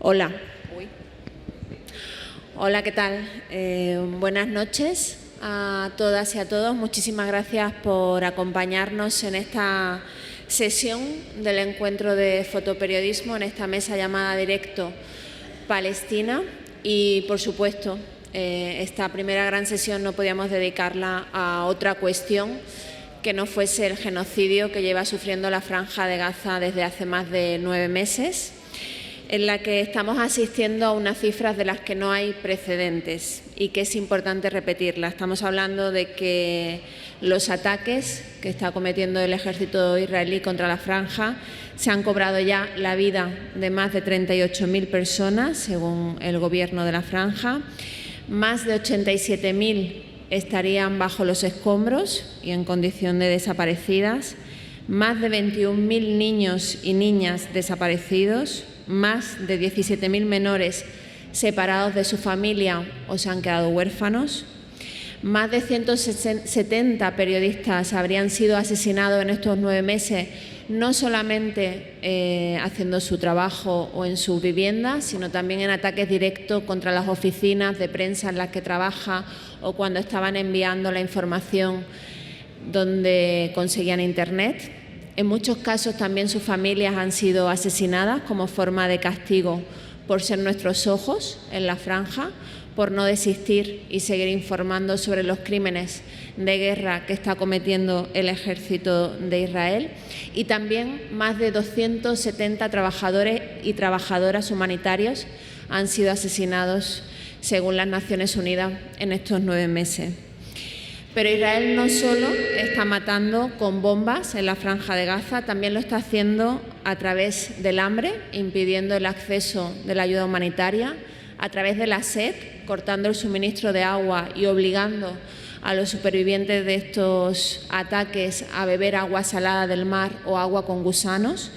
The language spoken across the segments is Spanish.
Hola. Hola, ¿qué tal? Buenas noches a todas y a todos. Muchísimas gracias por acompañarnos en esta sesión del encuentro de fotoperiodismo, en esta mesa llamada Directo Palestina. Y, por supuesto, esta primera gran sesión no podíamos dedicarla a otra cuestión que no fuese el genocidio que lleva sufriendo la Franja de Gaza desde hace más de 9 meses, en la que estamos asistiendo a unas cifras de las que no hay precedentes y que es importante repetirlas. Estamos hablando de que los ataques que está cometiendo el ejército israelí contra la Franja se han cobrado ya la vida de más de 38.000 personas, según el Gobierno de la Franja. Más de 87.000 estarían bajo los escombros y en condición de desaparecidas. Más de 21.000 niños y niñas desaparecidos. Más de 17.000 menores separados de su familia o se han quedado huérfanos. Más de 170 periodistas habrían sido asesinados en estos 9 meses, no solamente haciendo su trabajo o en sus viviendas, sino también en ataques directos contra las oficinas de prensa en las que trabaja o cuando estaban enviando la información donde conseguían Internet. En muchos casos también sus familias han sido asesinadas como forma de castigo por ser nuestros ojos en la Franja, por no desistir y seguir informando sobre los crímenes de guerra que está cometiendo el ejército de Israel. Y también más de 270 trabajadores y trabajadoras humanitarios han sido asesinados, según las Naciones Unidas, en estos 9 meses. Pero Israel no solo está matando con bombas en la Franja de Gaza, también lo está haciendo a través del hambre, impidiendo el acceso de la ayuda humanitaria, a través de la sed, cortando el suministro de agua y obligando a los supervivientes de estos ataques a beber agua salada del mar o agua con gusanos,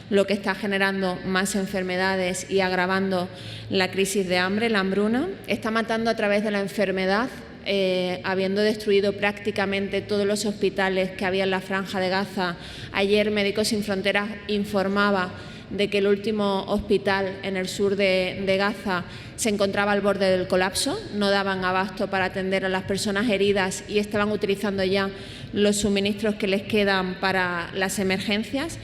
lo que está generando más enfermedades y agravando la crisis de hambre, la hambruna. Está matando a través de la enfermedad, habiendo destruido prácticamente todos los hospitales que había en la Franja de Gaza. Ayer Médicos Sin Fronteras informaba de que el último hospital en el sur de Gaza se encontraba al borde del colapso, no daban abasto para atender a las personas heridas y estaban utilizando ya los suministros que les quedan para las emergencias.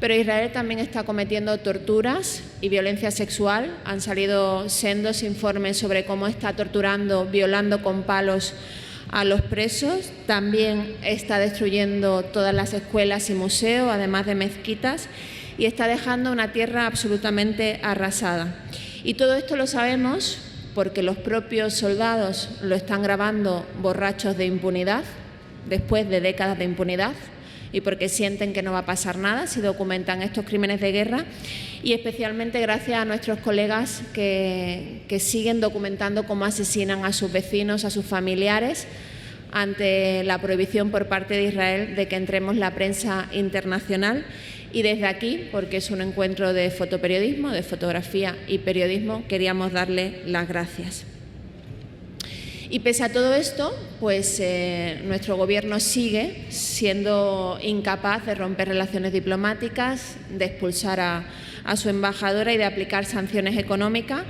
Pero Israel también está cometiendo torturas y violencia sexual. Han salido sendos informes sobre cómo está torturando, violando con palos a los presos. También está destruyendo todas las escuelas y museos, además de mezquitas, y está dejando una tierra absolutamente arrasada. Y todo esto lo sabemos porque los propios soldados lo están grabando borrachos de impunidad, después de décadas de impunidad, y porque sienten que no va a pasar nada si documentan estos crímenes de guerra, y especialmente gracias a nuestros colegas que siguen documentando cómo asesinan a sus vecinos, a sus familiares, ante la prohibición por parte de Israel de que entremos la prensa internacional. Y desde aquí, porque es un encuentro de fotoperiodismo, de fotografía y periodismo, queríamos darle las gracias. Y pese a todo esto, pues nuestro Gobierno sigue siendo incapaz de romper relaciones diplomáticas, de expulsar a su embajadora y de aplicar sanciones económicas.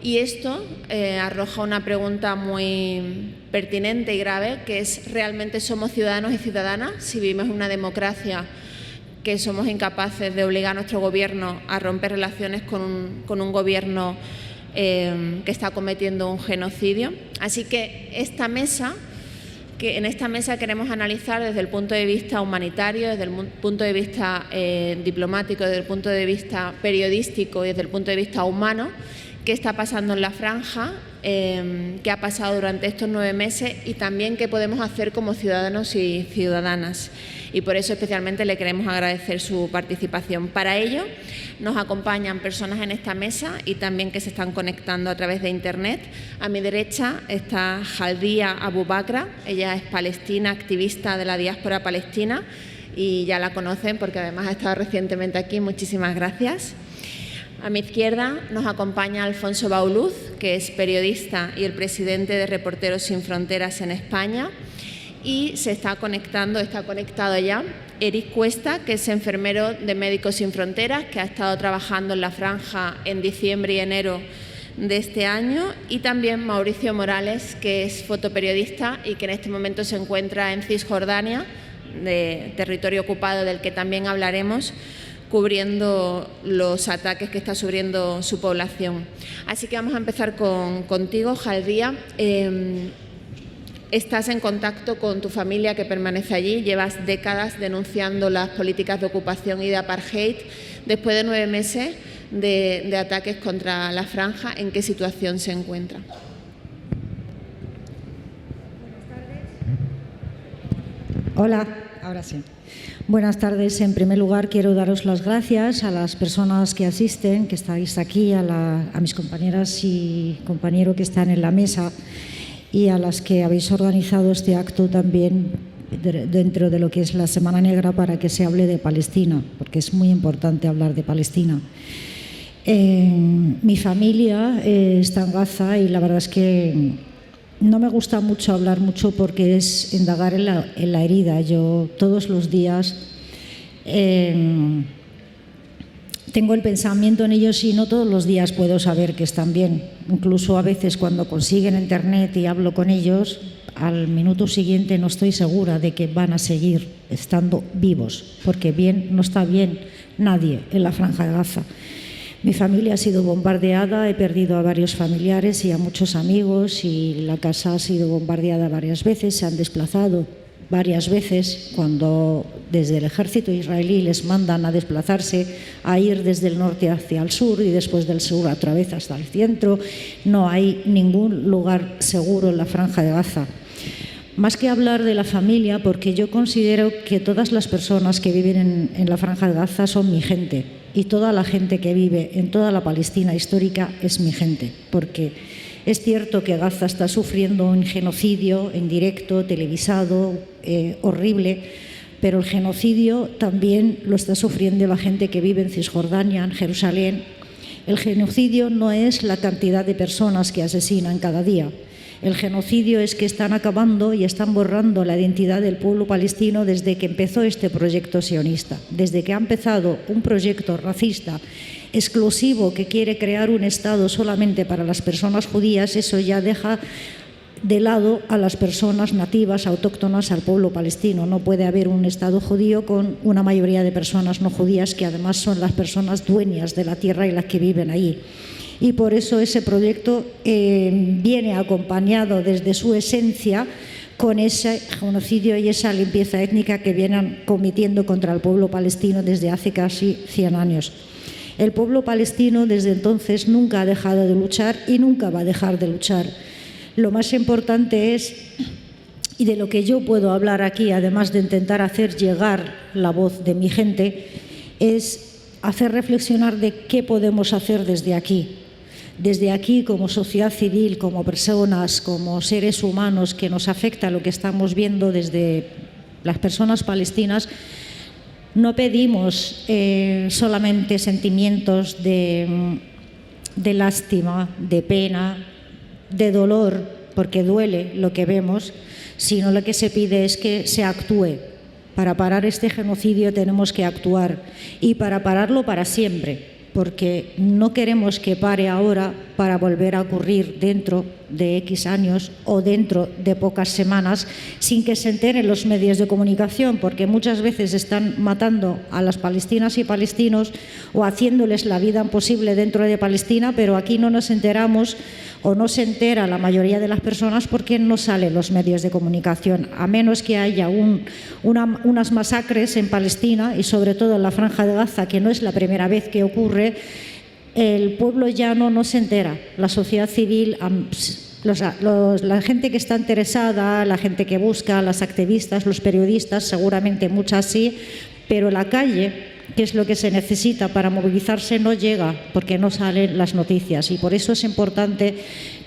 Y esto arroja una pregunta muy pertinente y grave, que es: ¿realmente somos ciudadanos y ciudadanas si vivimos en una democracia que somos incapaces de obligar a nuestro Gobierno a romper relaciones con un Gobierno que está cometiendo un genocidio? Así que en esta mesa queremos analizar desde el punto de vista humanitario, desde el punto de vista diplomático, desde el punto de vista periodístico y desde el punto de vista humano qué está pasando en la Franja, qué ha pasado durante estos 9 meses y también qué podemos hacer como ciudadanos y ciudadanas. Y por eso especialmente le queremos agradecer su participación. Para ello nos acompañan personas en esta mesa y también que se están conectando a través de Internet. A mi derecha está Jaldia Abu Bakra, ella es palestina, activista de la diáspora palestina y ya la conocen porque además ha estado recientemente aquí. Muchísimas gracias. A mi izquierda nos acompaña Alfonso Bauluz, que es periodista y el presidente de Reporteros Sin Fronteras en España, y está conectado ya Eric Cuesta, que es enfermero de Médicos Sin Fronteras, que ha estado trabajando en la franja en diciembre y enero de este año, y también Mauricio Morales, que es fotoperiodista y que en este momento se encuentra en Cisjordania, de territorio ocupado del que también hablaremos, cubriendo los ataques que está sufriendo su población. Así que vamos a empezar contigo, Jalría. Estás en contacto con tu familia que permanece allí, llevas décadas denunciando las políticas de ocupación y de apartheid. Después de 9 meses de ataques contra la franja, ¿en qué situación se encuentra? Hola, ahora sí. Buenas tardes. En primer lugar, quiero daros las gracias a las personas que asisten, que estáis aquí, a mis compañeras y compañeros que están en la mesa y a las que habéis organizado este acto también dentro de lo que es la Semana Negra para que se hable de Palestina, porque es muy importante hablar de Palestina. Mi familia está en Gaza y la verdad es que no me gusta mucho hablar mucho porque es indagar en la herida. Yo todos los días tengo el pensamiento en ellos y no todos los días puedo saber que están bien. Incluso a veces cuando consiguen internet y hablo con ellos, al minuto siguiente no estoy segura de que van a seguir estando vivos, porque bien no está bien nadie en la Franja de Gaza. Mi familia ha sido bombardeada, he perdido a varios familiares y a muchos amigos y la casa ha sido bombardeada varias veces, se han desplazado varias veces cuando desde el ejército israelí les mandan a desplazarse, a ir desde el norte hacia el sur y después del sur otra vez hasta el centro. No hay ningún lugar seguro en la Franja de Gaza. Más que hablar de la familia, porque yo considero que todas las personas que viven en la Franja de Gaza son mi gente y toda la gente que vive en toda la Palestina histórica es mi gente, porque es cierto que Gaza está sufriendo un genocidio en directo, televisado, horrible, pero el genocidio también lo está sufriendo la gente que vive en Cisjordania, en Jerusalén. El genocidio no es la cantidad de personas que asesinan cada día. El genocidio es que están acabando y están borrando la identidad del pueblo palestino desde que empezó este proyecto sionista, desde que ha empezado un proyecto racista exclusivo que quiere crear un Estado solamente para las personas judías. Eso ya deja de lado a las personas nativas, autóctonas, al pueblo palestino. No puede haber un Estado judío con una mayoría de personas no judías, que además son las personas dueñas de la tierra y las que viven allí. Y por eso ese proyecto viene acompañado desde su esencia con ese genocidio y esa limpieza étnica que vienen cometiendo contra el pueblo palestino desde hace casi 100 años. El pueblo palestino desde entonces nunca ha dejado de luchar y nunca va a dejar de luchar. Lo más importante es, y de lo que yo puedo hablar aquí, además de intentar hacer llegar la voz de mi gente, es hacer reflexionar de qué podemos hacer desde aquí. Desde aquí, como sociedad civil, como personas, como seres humanos, que nos afecta lo que estamos viendo desde las personas palestinas, no pedimos solamente sentimientos de lástima, de pena, de dolor, porque duele lo que vemos, sino lo que se pide es que se actúe. Para parar este genocidio tenemos que actuar, y para pararlo para siempre, porque no queremos que pare ahora para volver a ocurrir dentro de X años o dentro de pocas semanas sin que se enteren los medios de comunicación, porque muchas veces están matando a las palestinas y palestinos o haciéndoles la vida imposible dentro de Palestina, pero aquí no nos enteramos o no se entera la mayoría de las personas porque no salen los medios de comunicación, a menos que haya unas masacres en Palestina y sobre todo en la Franja de Gaza, que no es la primera vez que ocurre. El pueblo llano no se entera, la sociedad civil, la gente que está interesada, la gente que busca, las activistas, los periodistas, seguramente muchas sí, pero la calle, que es lo que se necesita para movilizarse, no llega porque no salen las noticias, y por eso es importante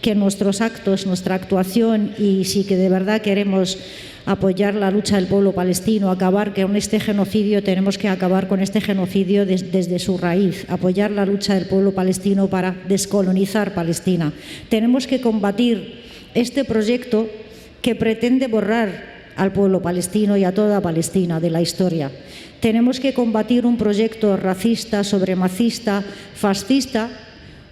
que nuestros actos, nuestra actuación, y si que de verdad queremos apoyar la lucha del pueblo palestino, acabar con este genocidio, tenemos que acabar con este genocidio desde su raíz, apoyar la lucha del pueblo palestino para descolonizar Palestina. Tenemos que combatir este proyecto que pretende borrar al pueblo palestino y a toda Palestina de la historia. Tenemos que combatir un proyecto racista, supremacista, fascista,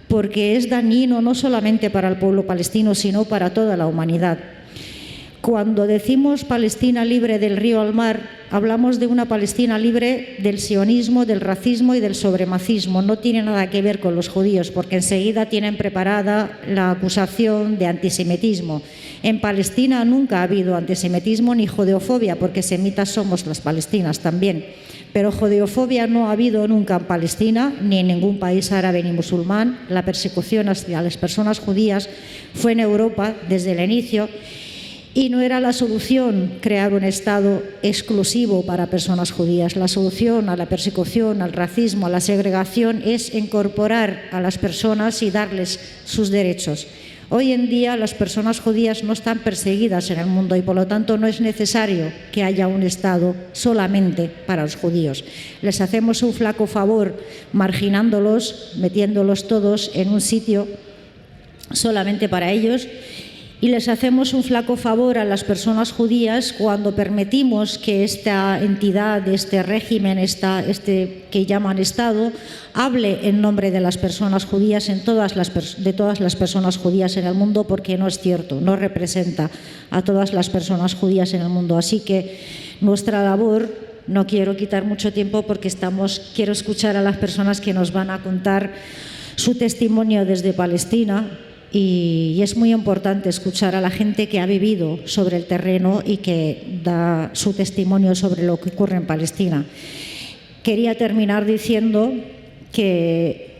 porque es dañino no solamente para el pueblo palestino, sino para toda la humanidad. Cuando decimos Palestina libre del río al mar, hablamos de una Palestina libre del sionismo, del racismo y del supremacismo. No tiene nada que ver con los judíos, porque enseguida tienen preparada la acusación de antisemitismo. En Palestina nunca ha habido antisemitismo ni judeofobia, porque semitas somos las palestinas también. Pero judeofobia no ha habido nunca en Palestina, ni en ningún país árabe ni musulmán. La persecución hacia las personas judías fue en Europa desde el inicio. Y no era la solución crear un Estado exclusivo para personas judías. La solución a la persecución, al racismo, a la segregación es incorporar a las personas y darles sus derechos. Hoy en día las personas judías no están perseguidas en el mundo y por lo tanto no es necesario que haya un Estado solamente para los judíos. Les hacemos un flaco favor marginándolos, metiéndolos todos en un sitio solamente para ellos. Y les hacemos un flaco favor a las personas judías cuando permitimos que esta entidad, este régimen, que llaman Estado, hable en nombre de las personas judías, de todas las personas judías en el mundo, porque no es cierto, no representa a todas las personas judías en el mundo. Así que nuestra labor, no quiero quitar mucho tiempo porque quiero escuchar a las personas que nos van a contar su testimonio desde Palestina. Y es muy importante escuchar a la gente que ha vivido sobre el terreno y que da su testimonio sobre lo que ocurre en Palestina. Quería terminar diciendo que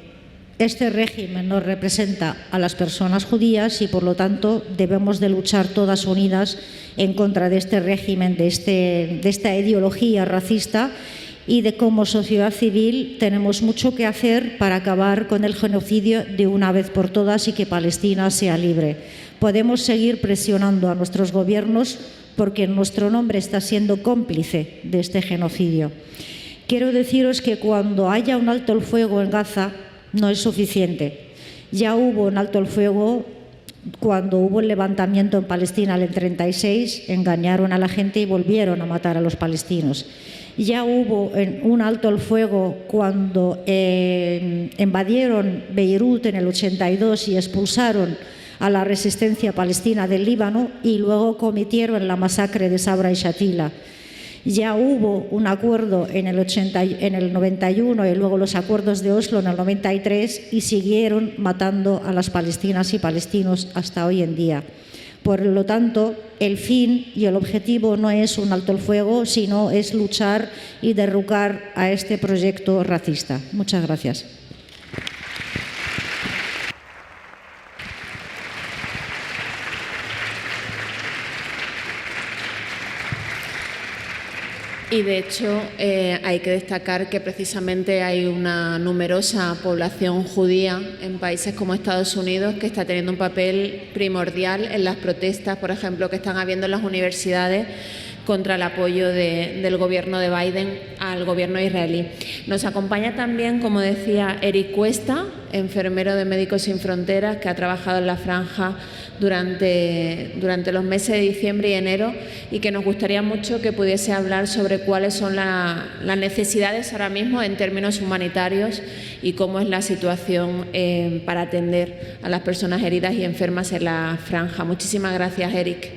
este régimen no representa a las personas judías y, por lo tanto, debemos de luchar todas unidas en contra de este régimen, de esta ideología racista, y de cómo sociedad civil tenemos mucho que hacer para acabar con el genocidio de una vez por todas y que Palestina sea libre. Podemos seguir presionando a nuestros gobiernos porque nuestro nombre está siendo cómplice de este genocidio. Quiero deciros que cuando haya un alto el fuego en Gaza no es suficiente. Ya hubo un alto el fuego cuando hubo el levantamiento en Palestina en el 36, engañaron a la gente y volvieron a matar a los palestinos. Ya hubo un alto el fuego cuando invadieron Beirut en el 82 y expulsaron a la resistencia palestina del Líbano y luego cometieron la masacre de Sabra y Shatila. Ya hubo un acuerdo en el 91 y luego los acuerdos de Oslo en el 93 y siguieron matando a las palestinas y palestinos hasta hoy en día. Por lo tanto, el fin y el objetivo no es un alto el fuego, sino es luchar y derrocar a este proyecto racista. Muchas gracias. Y de hecho hay que destacar que precisamente hay una numerosa población judía en países como Estados Unidos que está teniendo un papel primordial en las protestas, por ejemplo, que están habiendo en las universidades contra el apoyo del gobierno de Biden al gobierno israelí. Nos acompaña también, como decía, Eric Cuesta, enfermero de Médicos Sin Fronteras, que ha trabajado en la franja durante los meses de diciembre y enero y que nos gustaría mucho que pudiese hablar sobre cuáles son las necesidades ahora mismo en términos humanitarios y cómo es la situación para atender a las personas heridas y enfermas en la franja. Muchísimas gracias, Eric.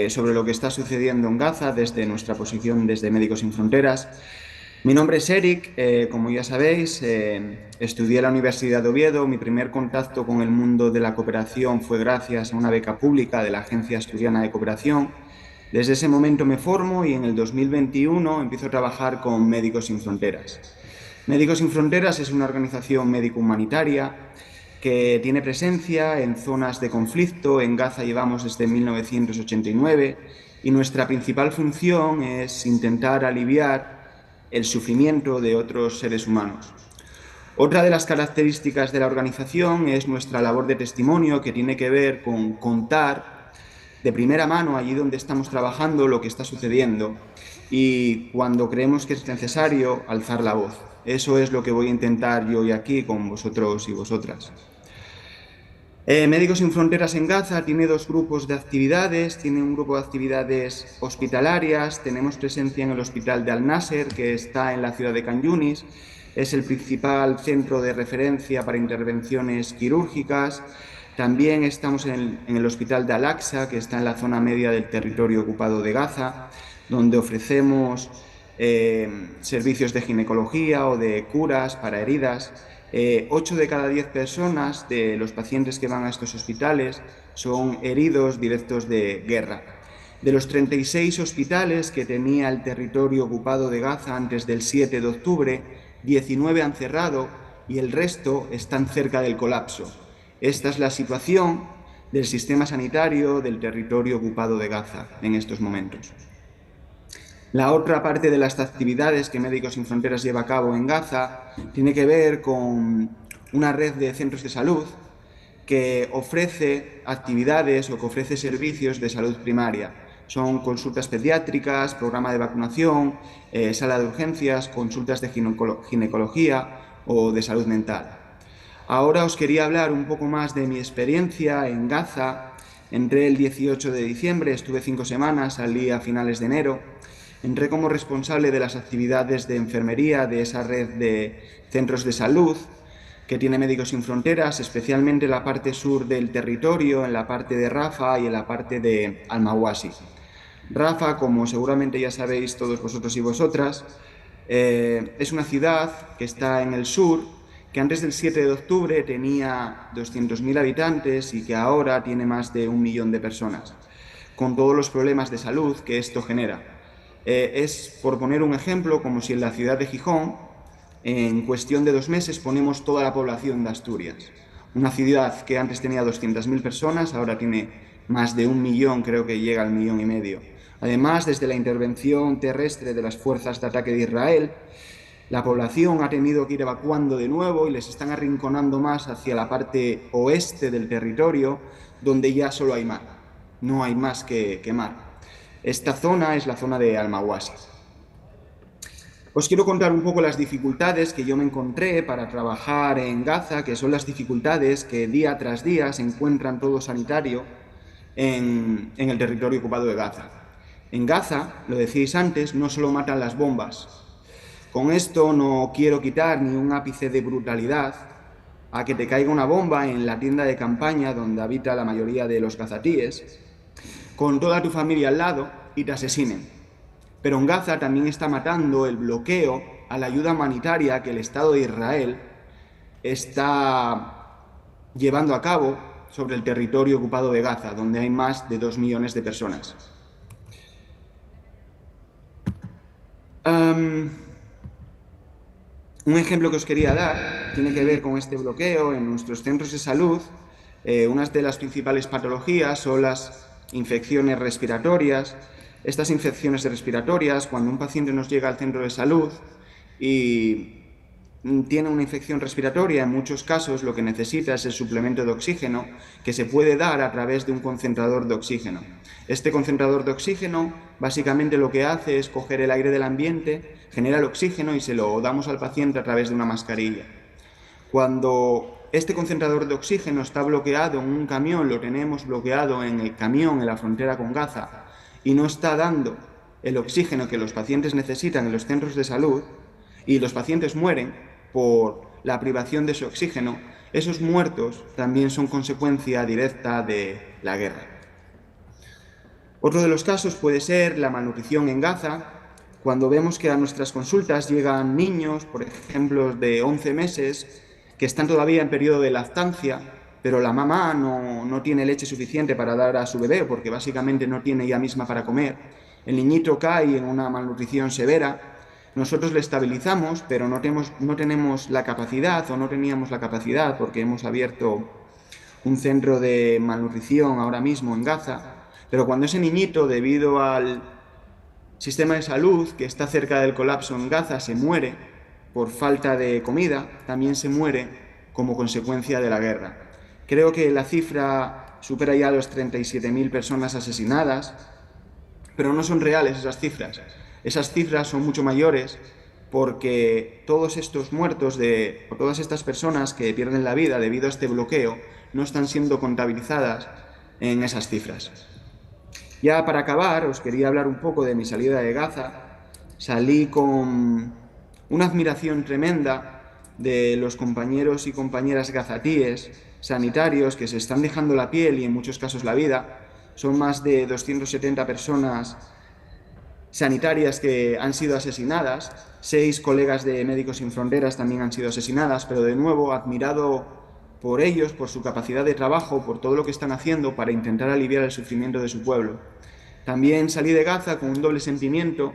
Sobre lo que está sucediendo en Gaza desde nuestra posición desde Médicos Sin Fronteras. Mi nombre es Eric, como ya sabéis, estudié en la Universidad de Oviedo. Mi primer contacto con el mundo de la cooperación fue gracias a una beca pública de la Agencia Asturiana de Cooperación. Desde ese momento me formo y en el 2021 empiezo a trabajar con Médicos Sin Fronteras. Médicos Sin Fronteras es una organización médico-humanitaria que tiene presencia en zonas de conflicto. En Gaza llevamos desde 1989 y nuestra principal función es intentar aliviar el sufrimiento de otros seres humanos. Otra de las características de la organización es nuestra labor de testimonio, que tiene que ver con contar de primera mano, allí donde estamos trabajando, lo que está sucediendo y cuando creemos que es necesario alzar la voz. Eso es lo que voy a intentar yo hoy aquí con vosotros y vosotras. Médicos Sin Fronteras en Gaza tiene dos grupos de actividades. Tiene un grupo de actividades hospitalarias. Tenemos presencia en el hospital de Al-Nasser, que está en la ciudad de Khan Yunis. Es el principal centro de referencia para intervenciones quirúrgicas. También estamos en el hospital de Al-Aqsa, que está en la zona media del territorio ocupado de Gaza, donde ofrecemos servicios de ginecología o de curas para heridas. 8 de cada 10 personas de los pacientes que van a estos hospitales son heridos directos de guerra. De los 36 hospitales que tenía el territorio ocupado de Gaza antes del 7 de octubre, 19 han cerrado y el resto están cerca del colapso. Esta es la situación del sistema sanitario del territorio ocupado de Gaza en estos momentos. La otra parte de las actividades que Médicos Sin Fronteras lleva a cabo en Gaza tiene que ver con una red de centros de salud que ofrece actividades o que ofrece servicios de salud primaria. Son consultas pediátricas, programa de vacunación, sala de urgencias, consultas de ginecología o de salud mental. Ahora os quería hablar un poco más de mi experiencia en Gaza. Entré el 18 de diciembre, estuve 5 semanas, salí a finales de enero. Entré como responsable de las actividades de enfermería de esa red de centros de salud que tiene Médicos Sin Fronteras, especialmente en la parte sur del territorio, en la parte de Rafah y en la parte de Al-Mawasi. Rafah, como seguramente ya sabéis todos vosotros y vosotras, es una ciudad que está en el sur, que antes del 7 de octubre tenía 200.000 habitantes y que ahora tiene más de 1 millón de personas, con todos los problemas de salud que esto genera. Es, por poner un ejemplo, como si en la ciudad de Gijón, en cuestión de 2 meses, ponemos toda la población de Asturias. Una ciudad que antes tenía 200.000 personas, ahora tiene más de 1 millón, creo que llega al 1,5 millones. Además, desde la intervención terrestre de las fuerzas de ataque de Israel, la población ha tenido que ir evacuando de nuevo y les están arrinconando más hacia la parte oeste del territorio, donde ya solo hay mar. No hay más que mar. Esta zona es la zona de Al-Mawasi. Os quiero contar un poco las dificultades que yo me encontré para trabajar en Gaza, que son las dificultades que día tras día se encuentran todo sanitario en el territorio ocupado de Gaza. En Gaza, lo decíais antes, no solo matan las bombas. Con esto no quiero quitar ni un ápice de brutalidad a que te caiga una bomba en la tienda de campaña donde habita la mayoría de los gazatíes, con toda tu familia al lado y te asesinen. Pero en Gaza también está matando el bloqueo a la ayuda humanitaria que el Estado de Israel está llevando a cabo sobre el territorio ocupado de Gaza, donde hay más de 2 millones de personas. Un ejemplo que os quería dar tiene que ver con este bloqueo en nuestros centros de salud. Una de las principales patologías son las infecciones respiratorias. Estas infecciones respiratorias, cuando un paciente nos llega al centro de salud y tiene una infección respiratoria, en muchos casos lo que necesita es el suplemento de oxígeno, que se puede dar a través de un concentrador de oxígeno. Este concentrador de oxígeno básicamente lo que hace es coger el aire del ambiente, genera el oxígeno y se lo damos al paciente a través de una mascarilla. Cuando este concentrador de oxígeno está bloqueado en un camión, lo tenemos bloqueado en el camión en la frontera con Gaza y no está dando el oxígeno que los pacientes necesitan en los centros de salud y los pacientes mueren por la privación de su oxígeno, esos muertos también son consecuencia directa de la guerra. Otro de los casos puede ser la malnutrición en Gaza, cuando vemos que a nuestras consultas llegan niños, por ejemplo, de 11 meses, que están todavía en periodo de lactancia, pero la mamá no tiene leche suficiente para dar a su bebé porque básicamente no tiene ella misma para comer. El niñito cae en una malnutrición severa. Nosotros le estabilizamos, pero no tenemos la capacidad o no teníamos la capacidad porque hemos abierto un centro de malnutrición ahora mismo en Gaza. Pero cuando ese niñito, debido al sistema de salud que está cerca del colapso en Gaza, se muere por falta de comida, también se muere como consecuencia de la guerra. Creo que la cifra supera ya los 37.000 personas asesinadas, pero no son reales esas cifras. Esas cifras son mucho mayores porque todos estos muertos, o todas estas personas que pierden la vida debido a este bloqueo, no están siendo contabilizadas en esas cifras. Ya para acabar, os quería hablar un poco de mi salida de Gaza. Salí con una admiración tremenda de los compañeros y compañeras gazatíes, sanitarios, que se están dejando la piel y en muchos casos la vida. Son más de 270 personas sanitarias que han sido asesinadas, 6 colegas de Médicos Sin Fronteras también han sido asesinadas, pero de nuevo admirado por ellos, por su capacidad de trabajo, por todo lo que están haciendo para intentar aliviar el sufrimiento de su pueblo. También salí de Gaza con un doble sentimiento,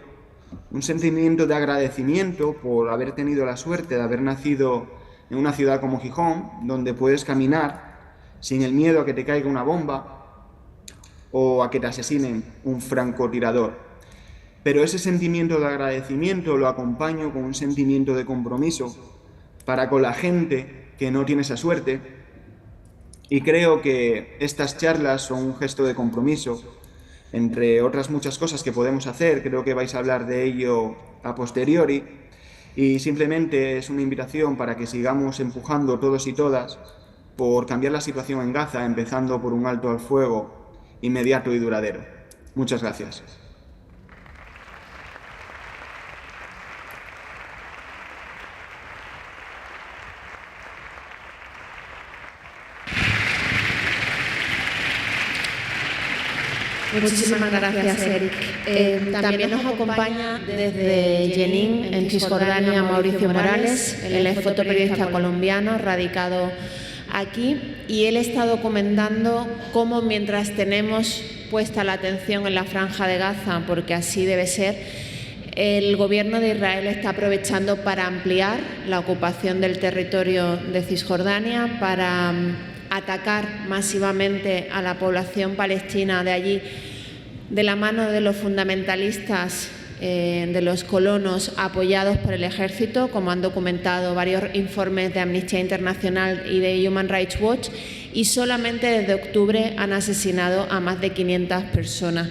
un sentimiento de agradecimiento por haber tenido la suerte de haber nacido en una ciudad como Gijón, donde puedes caminar sin el miedo a que te caiga una bomba o a que te asesinen un francotirador. Pero ese sentimiento de agradecimiento lo acompaño con un sentimiento de compromiso para con la gente que no tiene esa suerte, y creo que estas charlas son un gesto de compromiso, entre otras muchas cosas que podemos hacer. Creo que vais a hablar de ello a posteriori, y simplemente es una invitación para que sigamos empujando todos y todas por cambiar la situación en Gaza, empezando por un alto al fuego inmediato y duradero. Muchas gracias. Muchísimas gracias, Eric. También nos acompaña desde Jenin, en Cisjordania, Mauricio Morales. Él es fotoperiodista colombiano, radicado aquí, y él está documentando cómo, mientras tenemos puesta la atención en la Franja de Gaza, porque así debe ser, el gobierno de Israel está aprovechando para ampliar la ocupación del territorio de Cisjordania, para atacar masivamente a la población palestina de allí, de la mano de los fundamentalistas, de los colonos apoyados por el ejército, como han documentado varios informes de Amnistía Internacional y de Human Rights Watch, y solamente desde octubre han asesinado a más de 500 personas.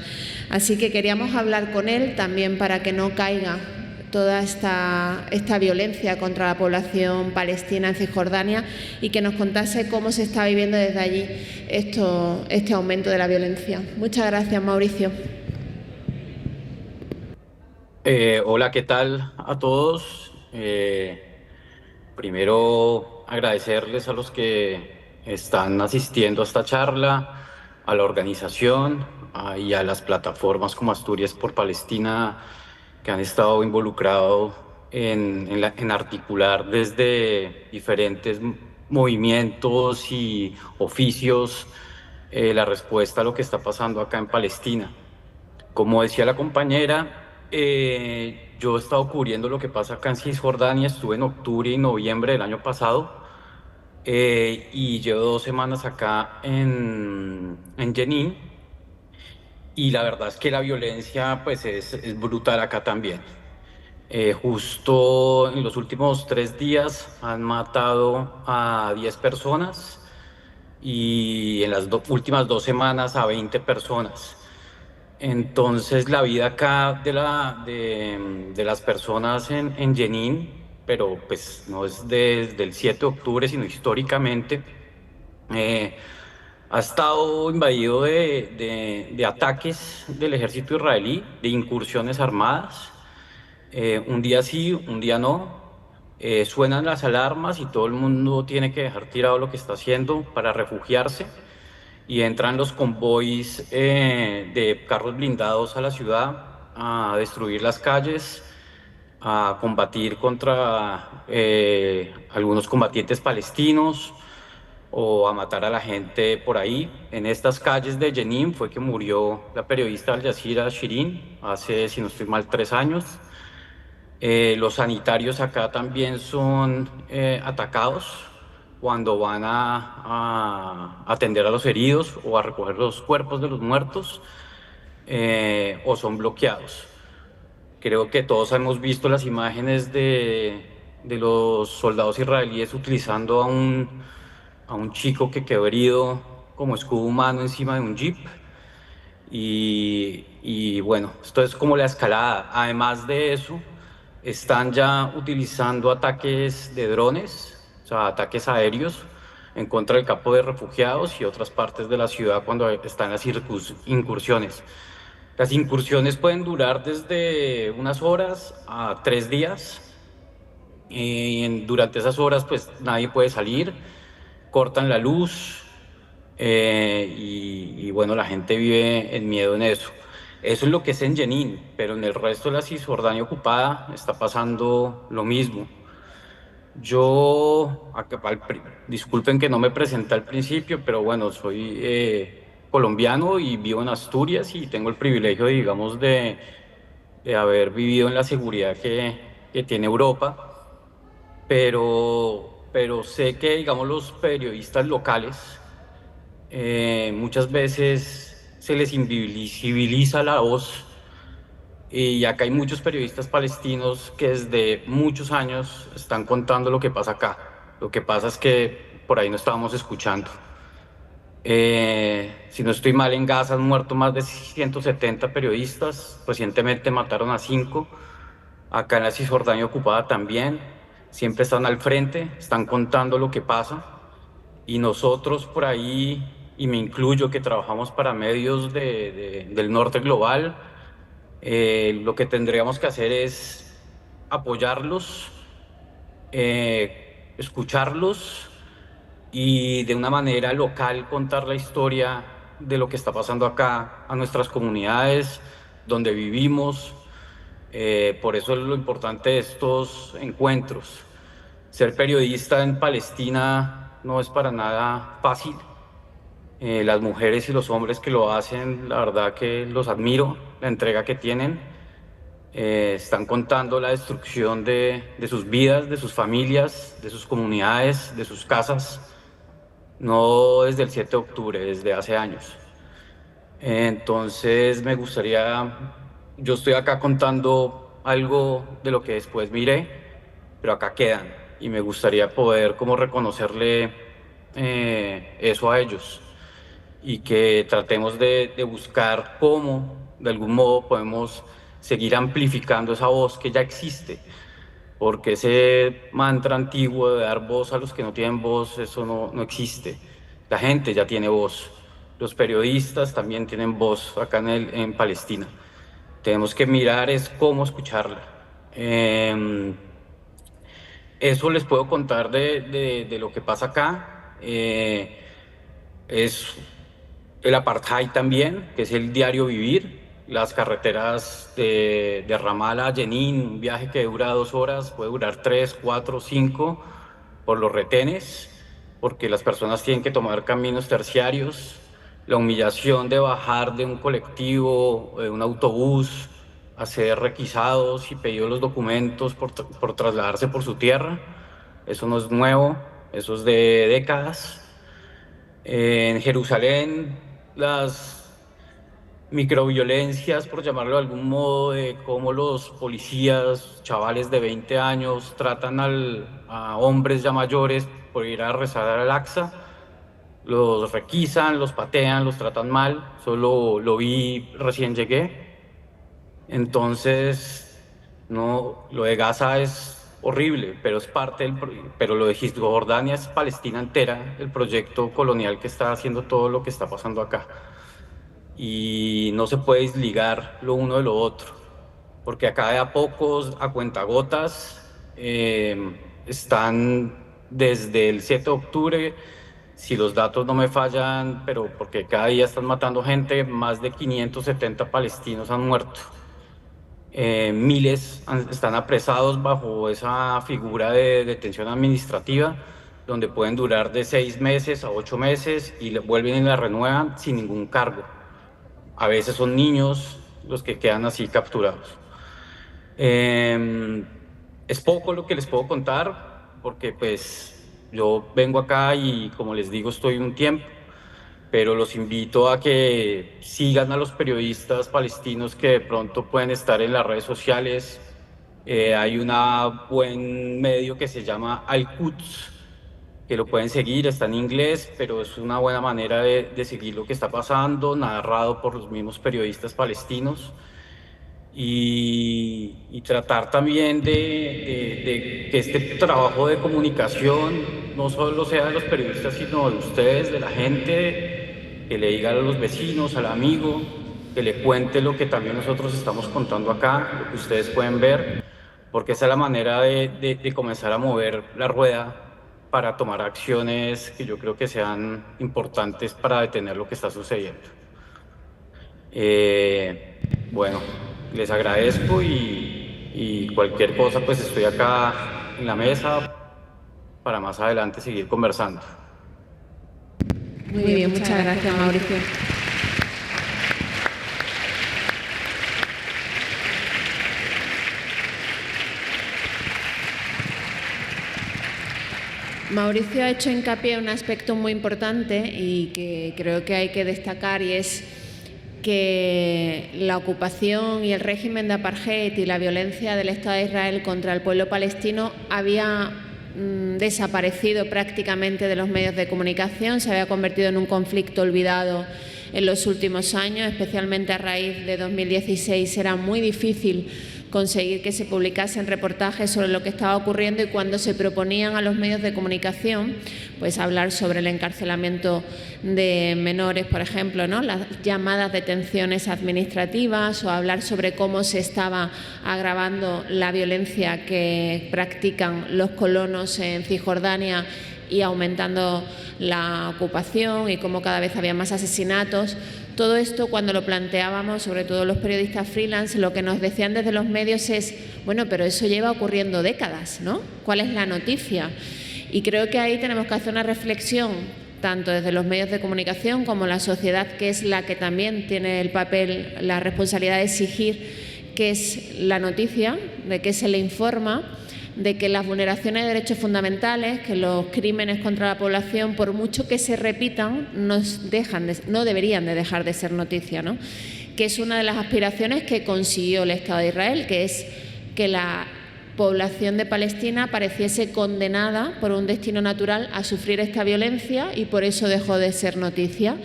Así que queríamos hablar con él también para que no caiga toda esta violencia contra la población palestina en Cisjordania, y que nos contase cómo se está viviendo desde allí este aumento de la violencia. Muchas gracias, Mauricio. Hola, ¿qué tal a todos? Primero, agradecerles a los que están asistiendo a esta charla, a la organización y a las plataformas como Asturias por Palestina, que han estado involucrados en articular desde diferentes movimientos y oficios la respuesta a lo que está pasando acá en Palestina. Como decía la compañera, yo he estado cubriendo lo que pasa acá en Cisjordania. Estuve en octubre y noviembre del año pasado, y llevo 2 semanas acá en Jenin. Y la verdad es que la violencia pues es brutal acá también. Justo en los últimos 3 días han matado a 10 personas, y en las últimas 2 semanas a 20 personas. Entonces la vida acá de las personas en Jenin, pero pues no es desde el 7 de octubre, sino históricamente, ha estado invadido de ataques del ejército israelí, de incursiones armadas. Un día sí, un día no. Suenan las alarmas y todo el mundo tiene que dejar tirado lo que está haciendo para refugiarse, y entran los convoys de carros blindados a la ciudad a destruir las calles, a combatir contra algunos combatientes palestinos, o a matar a la gente por ahí. En estas calles de Jenin fue que murió la periodista Al Jazeera Shirin hace, si no estoy mal, 3 años. Los sanitarios acá también son atacados cuando van a atender a los heridos o a recoger los cuerpos de los muertos, o son bloqueados. Creo que todos hemos visto las imágenes de los soldados israelíes utilizando a un chico que quedó herido como escudo humano encima de un jeep. Y bueno, esto es como la escalada. Además de eso, están ya utilizando ataques de drones, o sea, ataques aéreos en contra del campo de refugiados y otras partes de la ciudad cuando están las incursiones. Las incursiones pueden durar desde unas horas a 3 días. Durante esas horas, pues nadie puede salir, cortan la luz y bueno, la gente vive en miedo en eso. Eso es lo que es en Jenin, pero en el resto de la Cisjordania ocupada está pasando lo mismo. Disculpen que no me presenté al principio, pero bueno, soy colombiano y vivo en Asturias y tengo el privilegio, digamos, de haber vivido en la seguridad que tiene Europa, pero sé que, digamos, los periodistas locales muchas veces se les invisibiliza la voz. Y acá hay muchos periodistas palestinos que desde muchos años están contando lo que pasa acá. Lo que pasa es que por ahí no estábamos escuchando. Si no estoy mal, en Gaza han muerto más de 170 periodistas. Recientemente mataron a 5. Acá en la Cisjordania ocupada también. Siempre están al frente, están contando lo que pasa. Y nosotros por ahí, y me incluyo, que trabajamos para medios del norte global, lo que tendríamos que hacer es apoyarlos, escucharlos y de una manera local contar la historia de lo que está pasando acá a nuestras comunidades, donde vivimos. Por eso es lo importante de estos encuentros. Ser periodista en Palestina no es para nada fácil. Las mujeres y los hombres que lo hacen, la verdad que los admiro, la entrega que tienen. Están contando la destrucción de sus vidas, de sus familias, de sus comunidades, de sus casas, no desde el 7 de octubre, desde hace años. Entonces yo estoy acá contando algo de lo que después miré, pero acá quedan y me gustaría poder como reconocerle eso a ellos y que tratemos de buscar cómo de algún modo podemos seguir amplificando esa voz que ya existe, porque ese mantra antiguo de dar voz a los que no tienen voz, eso no existe. La gente ya tiene voz, los periodistas también tienen voz acá en Palestina. Tenemos que mirar es cómo escucharla. Eso les puedo contar de lo que pasa acá. Es el apartheid también, que es el diario vivir. Las carreteras de Ramallah a Jenin, un viaje que dura 2 horas, puede durar 3, 4, 5 por los retenes, porque las personas tienen que tomar caminos terciarios. La humillación de bajar de un colectivo, de un autobús, a ser requisados y pedidos los documentos por trasladarse por su tierra. Eso no es nuevo, eso es de décadas. En Jerusalén, las microviolencias, por llamarlo de algún modo, de cómo los policías, chavales de 20 años, tratan a hombres ya mayores por ir a rezar al Aqsa. Los requisan, los patean, los tratan mal. Solo lo vi recién llegué. Entonces, no, lo de Gaza es horrible, pero es pero lo de Cisjordania es Palestina entera, el proyecto colonial que está haciendo todo lo que está pasando acá. Y no se puede desligar lo uno de lo otro, porque acá de a pocos, a cuentagotas, están desde el 7 de octubre, si los datos no me fallan, pero porque cada día están matando gente, más de 570 palestinos han muerto. Miles están apresados bajo esa figura de detención administrativa, donde pueden durar de 6 meses a 8 meses y vuelven y la renuevan sin ningún cargo. A veces son niños los que quedan así capturados. Es poco lo que les puedo contar, porque pues yo vengo acá y, como les digo, estoy un tiempo, pero los invito a que sigan a los periodistas palestinos que de pronto pueden estar en las redes sociales. Hay un buen medio que se llama Al-Quds, que lo pueden seguir, está en inglés, pero es una buena manera de seguir lo que está pasando, narrado por los mismos periodistas palestinos. y tratar también de que este trabajo de comunicación no solo sea de los periodistas, sino de ustedes, de la gente, que le diga a los vecinos, al amigo, que le cuente lo que también nosotros estamos contando acá, lo que ustedes pueden ver, porque esa es la manera de comenzar a mover la rueda para tomar acciones que yo creo que sean importantes para detener lo que está sucediendo. Bueno, les agradezco y cualquier cosa, pues estoy acá en la mesa para más adelante seguir conversando. Muy bien, muchas gracias, Mauricio. Mauricio ha hecho hincapié en un aspecto muy importante y que creo que hay que destacar, y es que la ocupación y el régimen de apartheid y la violencia del Estado de Israel contra el pueblo palestino había desaparecido prácticamente de los medios de comunicación, se había convertido en un conflicto olvidado en los últimos años, especialmente a raíz de 2016. Era muy difícil conseguir que se publicasen reportajes sobre lo que estaba ocurriendo, y cuando se proponían a los medios de comunicación pues hablar sobre el encarcelamiento de menores, por ejemplo, ¿no?, las llamadas detenciones administrativas, o hablar sobre cómo se estaba agravando la violencia que practican los colonos en Cisjordania y aumentando la ocupación, y cómo cada vez había más asesinatos. Todo esto, cuando lo planteábamos, sobre todo los periodistas freelance, lo que nos decían desde los medios es: bueno, pero eso lleva ocurriendo décadas, ¿no? ¿Cuál es la noticia? Y creo que ahí tenemos que hacer una reflexión, tanto desde los medios de comunicación como la sociedad, que es la que también tiene el papel, la responsabilidad de exigir qué es la noticia, de qué se le informa, de que las vulneraciones de derechos fundamentales, que los crímenes contra la población, por mucho que se repitan, no deberían de dejar de ser noticia, ¿no? Que es una de las aspiraciones que consiguió el Estado de Israel, que es que la población de Palestina pareciese condenada por un destino natural a sufrir esta violencia, y por eso dejó de ser noticia.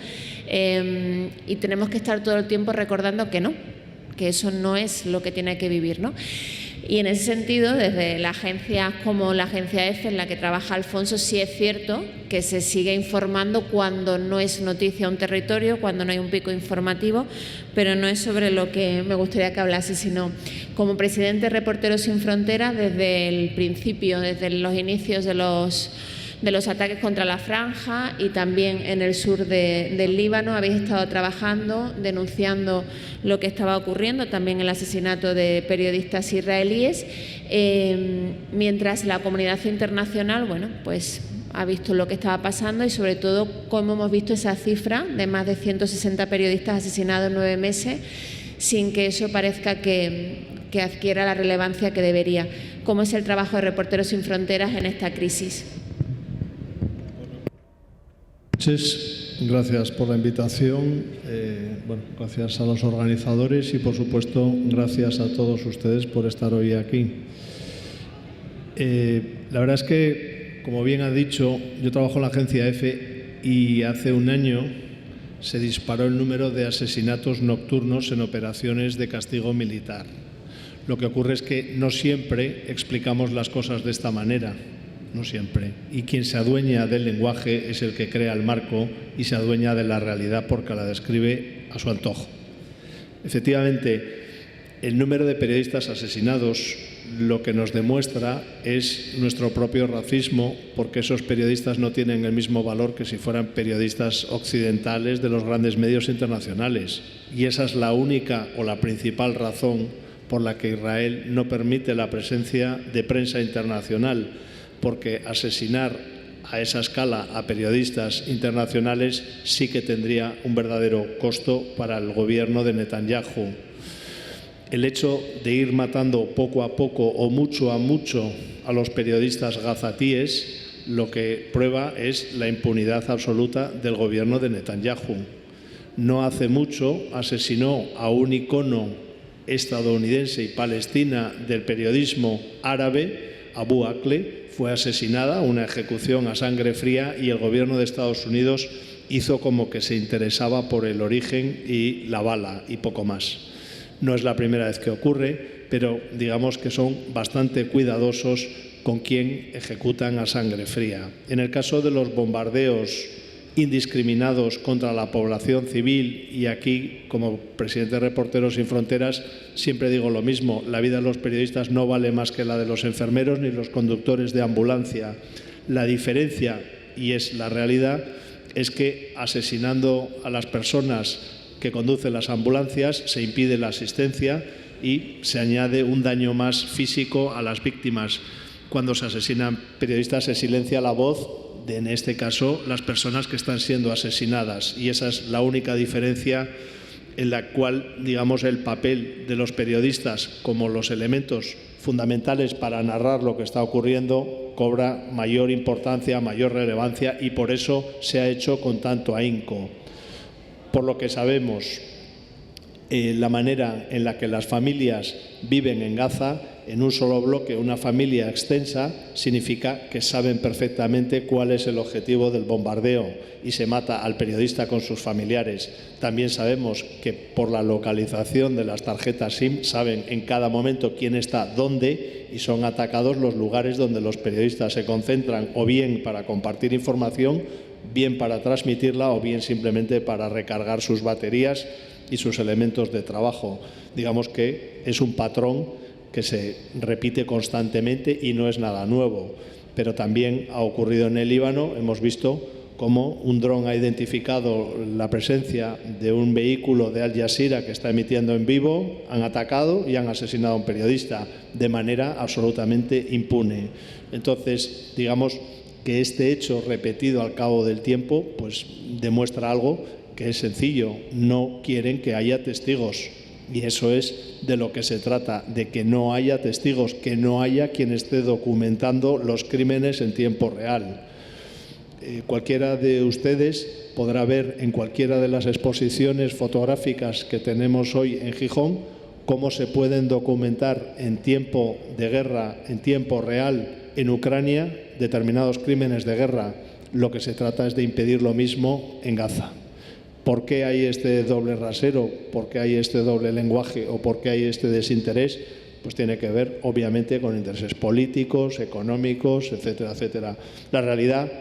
Y tenemos que estar todo el tiempo recordando que no, que eso no es lo que tiene que vivir, ¿no? Y en ese sentido, desde la agencia como la agencia EFE, en la que trabaja Alfonso, sí es cierto que se sigue informando cuando no es noticia un territorio, cuando no hay un pico informativo, pero no es sobre lo que me gustaría que hablase, sino como presidente de Reporteros Sin Fronteras, desde el principio, desde los inicios de los ataques contra la franja, y también en el sur del Líbano habéis estado trabajando, denunciando lo que estaba ocurriendo, también el asesinato de periodistas israelíes, mientras la comunidad internacional, bueno, pues ha visto lo que estaba pasando, y sobre todo cómo hemos visto esa cifra de más de 160 periodistas asesinados en 9 meses, sin que eso parezca que adquiera la relevancia que debería. ¿Cómo es el trabajo de Reporteros Sin Fronteras en esta crisis? Gracias por la invitación, gracias a los organizadores y, por supuesto, gracias a todos ustedes por estar hoy aquí. La verdad es que, como bien ha dicho, yo trabajo en la agencia EFE y hace un año se disparó el número de asesinatos nocturnos en operaciones de castigo militar. Lo que ocurre es que no siempre explicamos las cosas de esta manera. No siempre. Y quien se adueña del lenguaje es el que crea el marco y se adueña de la realidad porque la describe a su antojo. Efectivamente, el número de periodistas asesinados lo que nos demuestra es nuestro propio racismo, porque esos periodistas no tienen el mismo valor que si fueran periodistas occidentales de los grandes medios internacionales. Y esa es la única o la principal razón por la que Israel no permite la presencia de prensa internacional, porque asesinar a esa escala a periodistas internacionales sí que tendría un verdadero costo para el gobierno de Netanyahu. El hecho de ir matando poco a poco o mucho a mucho a los periodistas gazatíes lo que prueba es la impunidad absoluta del gobierno de Netanyahu. No hace mucho asesinó a un icono estadounidense y palestina del periodismo árabe, Abu Akleh. Fue asesinada, una ejecución a sangre fría, y el gobierno de Estados Unidos hizo como que se interesaba por el origen y la bala y poco más. No es la primera vez que ocurre, pero digamos que son bastante cuidadosos con quien ejecutan a sangre fría. En el caso de los bombardeos indiscriminados contra la población civil, y aquí, como presidente de Reporteros Sin Fronteras, siempre digo lo mismo: la vida de los periodistas no vale más que la de los enfermeros ni los conductores de ambulancia. La diferencia, y es la realidad, es que asesinando a las personas que conducen las ambulancias se impide la asistencia y se añade un daño más físico a las víctimas. Cuando se asesinan periodistas se silencia la voz de, en este caso, las personas que están siendo asesinadas, y esa es la única diferencia en la cual, digamos, el papel de los periodistas como los elementos fundamentales para narrar lo que está ocurriendo cobra mayor importancia, mayor relevancia, y por eso se ha hecho con tanto ahínco. Por lo que sabemos, la manera en la que las familias viven en Gaza, en un solo bloque, una familia extensa, significa que saben perfectamente cuál es el objetivo del bombardeo y se mata al periodista con sus familiares. También sabemos que por la localización de las tarjetas SIM saben en cada momento quién está dónde, y son atacados los lugares donde los periodistas se concentran, o bien para compartir información, bien para transmitirla, o bien simplemente para recargar sus baterías y sus elementos de trabajo. Digamos que es un patrón que se repite constantemente y no es nada nuevo, pero también ha ocurrido en el Líbano. Hemos visto cómo un dron ha identificado la presencia de un vehículo de Al Jazeera que está emitiendo en vivo, han atacado y han asesinado a un periodista de manera absolutamente impune. Entonces, digamos que este hecho repetido al cabo del tiempo pues demuestra algo que es sencillo: no quieren que haya testigos. Y eso es de lo que se trata, de que no haya testigos, que no haya quien esté documentando los crímenes en tiempo real. Cualquiera de ustedes podrá ver en cualquiera de las exposiciones fotográficas que tenemos hoy en Gijón cómo se pueden documentar en tiempo de guerra, en tiempo real, en Ucrania, determinados crímenes de guerra. Lo que se trata es de impedir lo mismo en Gaza. ¿Por qué hay este doble rasero? ¿Por qué hay este doble lenguaje? ¿O por qué hay este desinterés? Pues tiene que ver, obviamente, con intereses políticos, económicos, etcétera, etcétera. La realidad,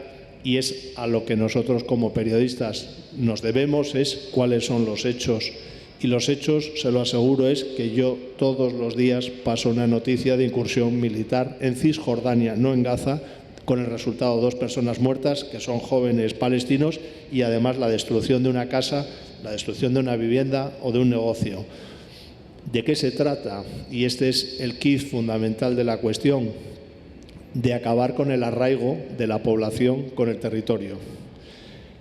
y es a lo que nosotros como periodistas nos debemos, es cuáles son los hechos. Y los hechos, se lo aseguro, es que yo todos los días paso una noticia de incursión militar en Cisjordania, no en Gaza, con el resultado de 2 personas muertas, que son jóvenes palestinos, y además la destrucción de una casa, la destrucción de una vivienda o de un negocio. ¿De qué se trata? Y este es el quid fundamental de la cuestión: de acabar con el arraigo de la población con el territorio.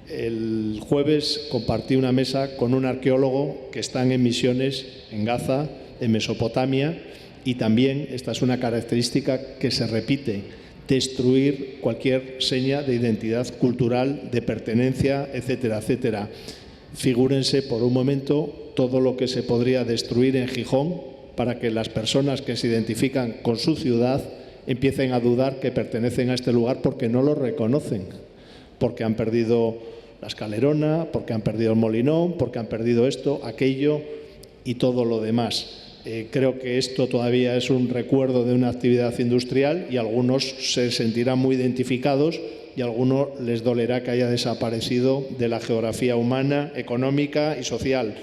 El jueves compartí una mesa con un arqueólogo que está en misiones en Gaza, en Mesopotamia, y también esta es una característica que se repite: destruir cualquier seña de identidad cultural, de pertenencia, etcétera, etcétera. Figúrense por un momento todo lo que se podría destruir en Gijón para que las personas que se identifican con su ciudad empiecen a dudar que pertenecen a este lugar porque no lo reconocen, porque han perdido la escalerona, porque han perdido el molinón, porque han perdido esto, aquello y todo lo demás. Creo que esto todavía es un recuerdo de una actividad industrial y algunos se sentirán muy identificados y a algunos les dolerá que haya desaparecido de la geografía humana, económica y social.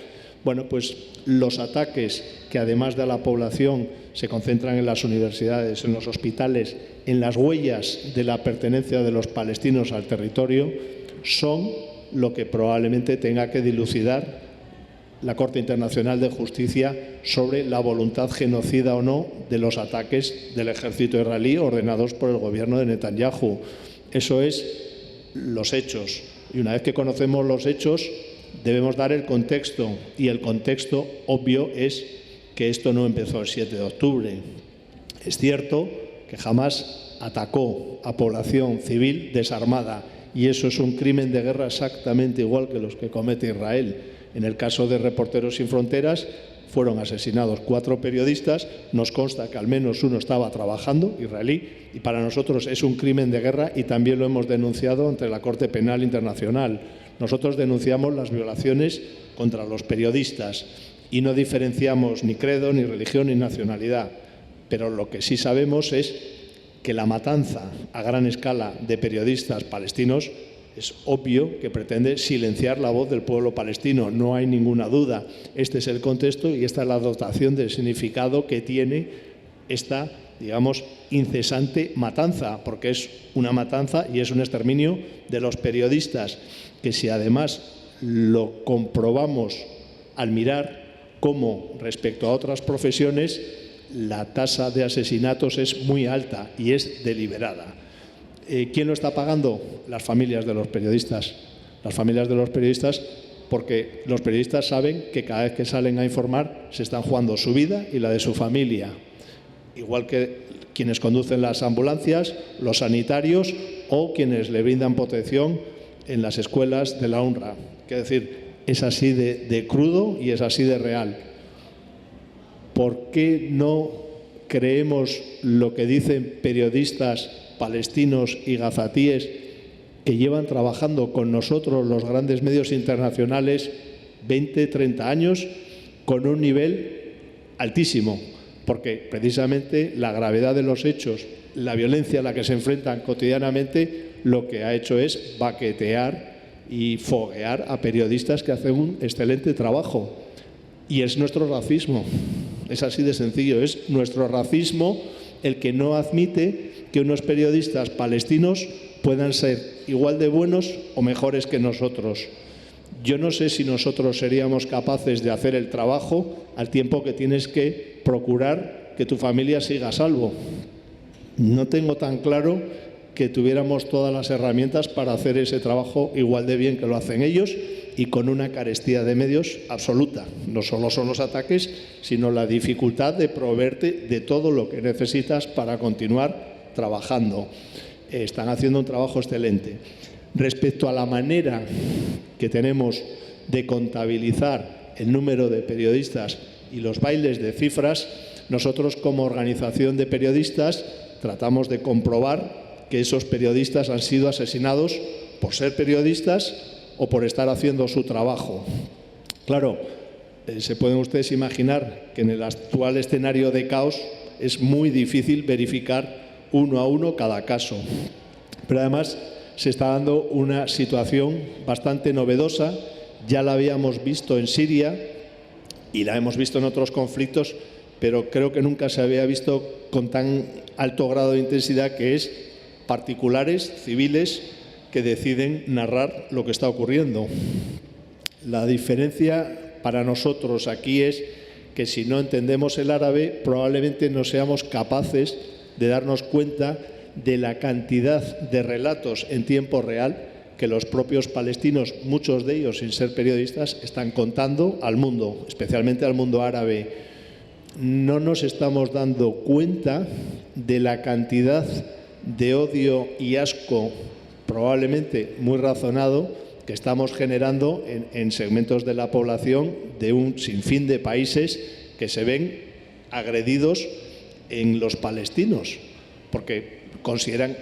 Bueno, pues los ataques que además de a la población se concentran en las universidades, en los hospitales, en las huellas de la pertenencia de los palestinos al territorio, son lo que probablemente tenga que dilucidar la Corte Internacional de Justicia sobre la voluntad genocida o no de los ataques del ejército israelí ordenados por el gobierno de Netanyahu. Eso es los hechos. Y una vez que conocemos los hechos, debemos dar el contexto. Y el contexto obvio es que esto no empezó el 7 de octubre. Es cierto que Hamás atacó a población civil desarmada y eso es un crimen de guerra exactamente igual que los que comete Israel. En el caso de Reporteros Sin Fronteras fueron asesinados 4 periodistas, nos consta que al menos uno estaba trabajando, israelí, y para nosotros es un crimen de guerra y también lo hemos denunciado ante la Corte Penal Internacional. Nosotros denunciamos las violaciones contra los periodistas y no diferenciamos ni credo, ni religión, ni nacionalidad. Pero lo que sí sabemos es que la matanza a gran escala de periodistas palestinos es obvio que pretende silenciar la voz del pueblo palestino, no hay ninguna duda. Este es el contexto y esta es la dotación del significado que tiene esta, digamos, incesante matanza, porque es una matanza y es un exterminio de los periodistas, que si además lo comprobamos al mirar cómo respecto a otras profesiones la tasa de asesinatos es muy alta y es deliberada. ¿Quién lo está pagando? Las familias de los periodistas. Las familias de los periodistas, porque los periodistas saben que cada vez que salen a informar se están jugando su vida y la de su familia. Igual que quienes conducen las ambulancias, los sanitarios o quienes le brindan protección en las escuelas de la UNRWA. Quiero decir, es así de crudo y es así de real. ¿Por qué no creemos lo que dicen periodistas palestinos y gazatíes que llevan trabajando con nosotros los grandes medios internacionales 20, 30 años con un nivel altísimo? Porque precisamente la gravedad de los hechos, la violencia a la que se enfrentan cotidianamente, lo que ha hecho es baquetear y foguear a periodistas que hacen un excelente trabajo. Y es nuestro racismo, es así de sencillo, es nuestro racismo el que no admite que unos periodistas palestinos puedan ser igual de buenos o mejores que nosotros. Yo no sé si nosotros seríamos capaces de hacer el trabajo al tiempo que tienes que procurar que tu familia siga a salvo. No tengo tan claro que tuviéramos todas las herramientas para hacer ese trabajo igual de bien que lo hacen ellos y con una carestía de medios absoluta. No solo son los ataques, sino la dificultad de proveerte de todo lo que necesitas para continuar trabajando. Están haciendo un trabajo excelente. Respecto a la manera que tenemos de contabilizar el número de periodistas y los bailes de cifras, nosotros como organización de periodistas tratamos de comprobar que esos periodistas han sido asesinados por ser periodistas o por estar haciendo su trabajo. Claro, se pueden ustedes imaginar que en el actual escenario de caos es muy difícil verificar uno a uno cada caso. Pero además se está dando una situación bastante novedosa, ya la habíamos visto en Siria y la hemos visto en otros conflictos, pero creo que nunca se había visto con tan alto grado de intensidad, que es particulares, civiles, que deciden narrar lo que está ocurriendo. La diferencia para nosotros aquí es que si no entendemos el árabe, probablemente no seamos capaces de darnos cuenta de la cantidad de relatos en tiempo real que los propios palestinos, muchos de ellos sin ser periodistas, están contando al mundo, especialmente al mundo árabe. No nos estamos dando cuenta de la cantidad de odio y asco, probablemente muy razonado, que estamos generando en segmentos de la población de un sinfín de países que se ven agredidos en los palestinos, porque consideran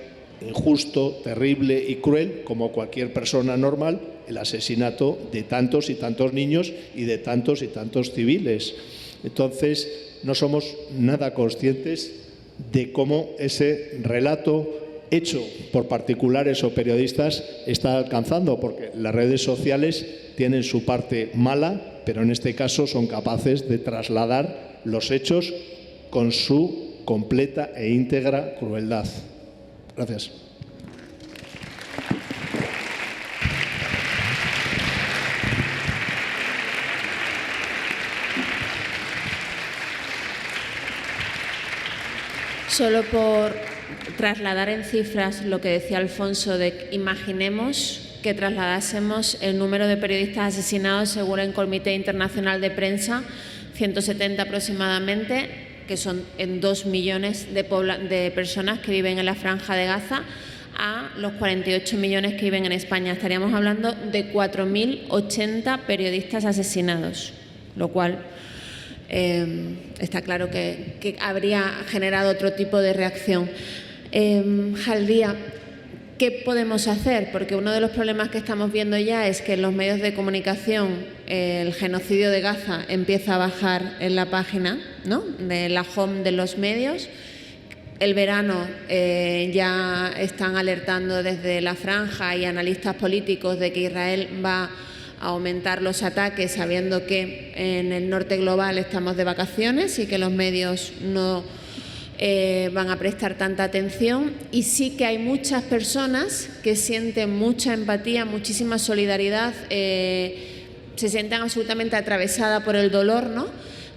injusto, terrible y cruel, como cualquier persona normal, el asesinato de tantos y tantos niños y de tantos y tantos civiles. Entonces, no somos nada conscientes de cómo ese relato hecho por particulares o periodistas está alcanzando, porque las redes sociales tienen su parte mala, pero en este caso son capaces de trasladar los hechos con su completa e íntegra crueldad. Gracias. Solo por trasladar en cifras lo que decía Alfonso, de imaginemos que trasladásemos el número de periodistas asesinados según el Comité Internacional de Prensa, 170 aproximadamente, que son en 2 millones de personas que viven en la Franja de Gaza, a los 48 millones que viven en España. Estaríamos hablando de 4.080 periodistas asesinados, lo cual está claro que habría generado otro tipo de reacción. Jaldía, ¿qué podemos hacer? Porque uno de los problemas que estamos viendo ya es que en los medios de comunicación el genocidio de Gaza empieza a bajar en la página, ¿no?, de la home de los medios. El verano ya están alertando desde la franja y analistas políticos de que Israel va a aumentar los ataques, sabiendo que en el norte global estamos de vacaciones y que los medios no van a prestar tanta atención. Y sí que hay muchas personas que sienten mucha empatía, muchísima solidaridad, se sienten absolutamente atravesadas por el dolor, ¿no?,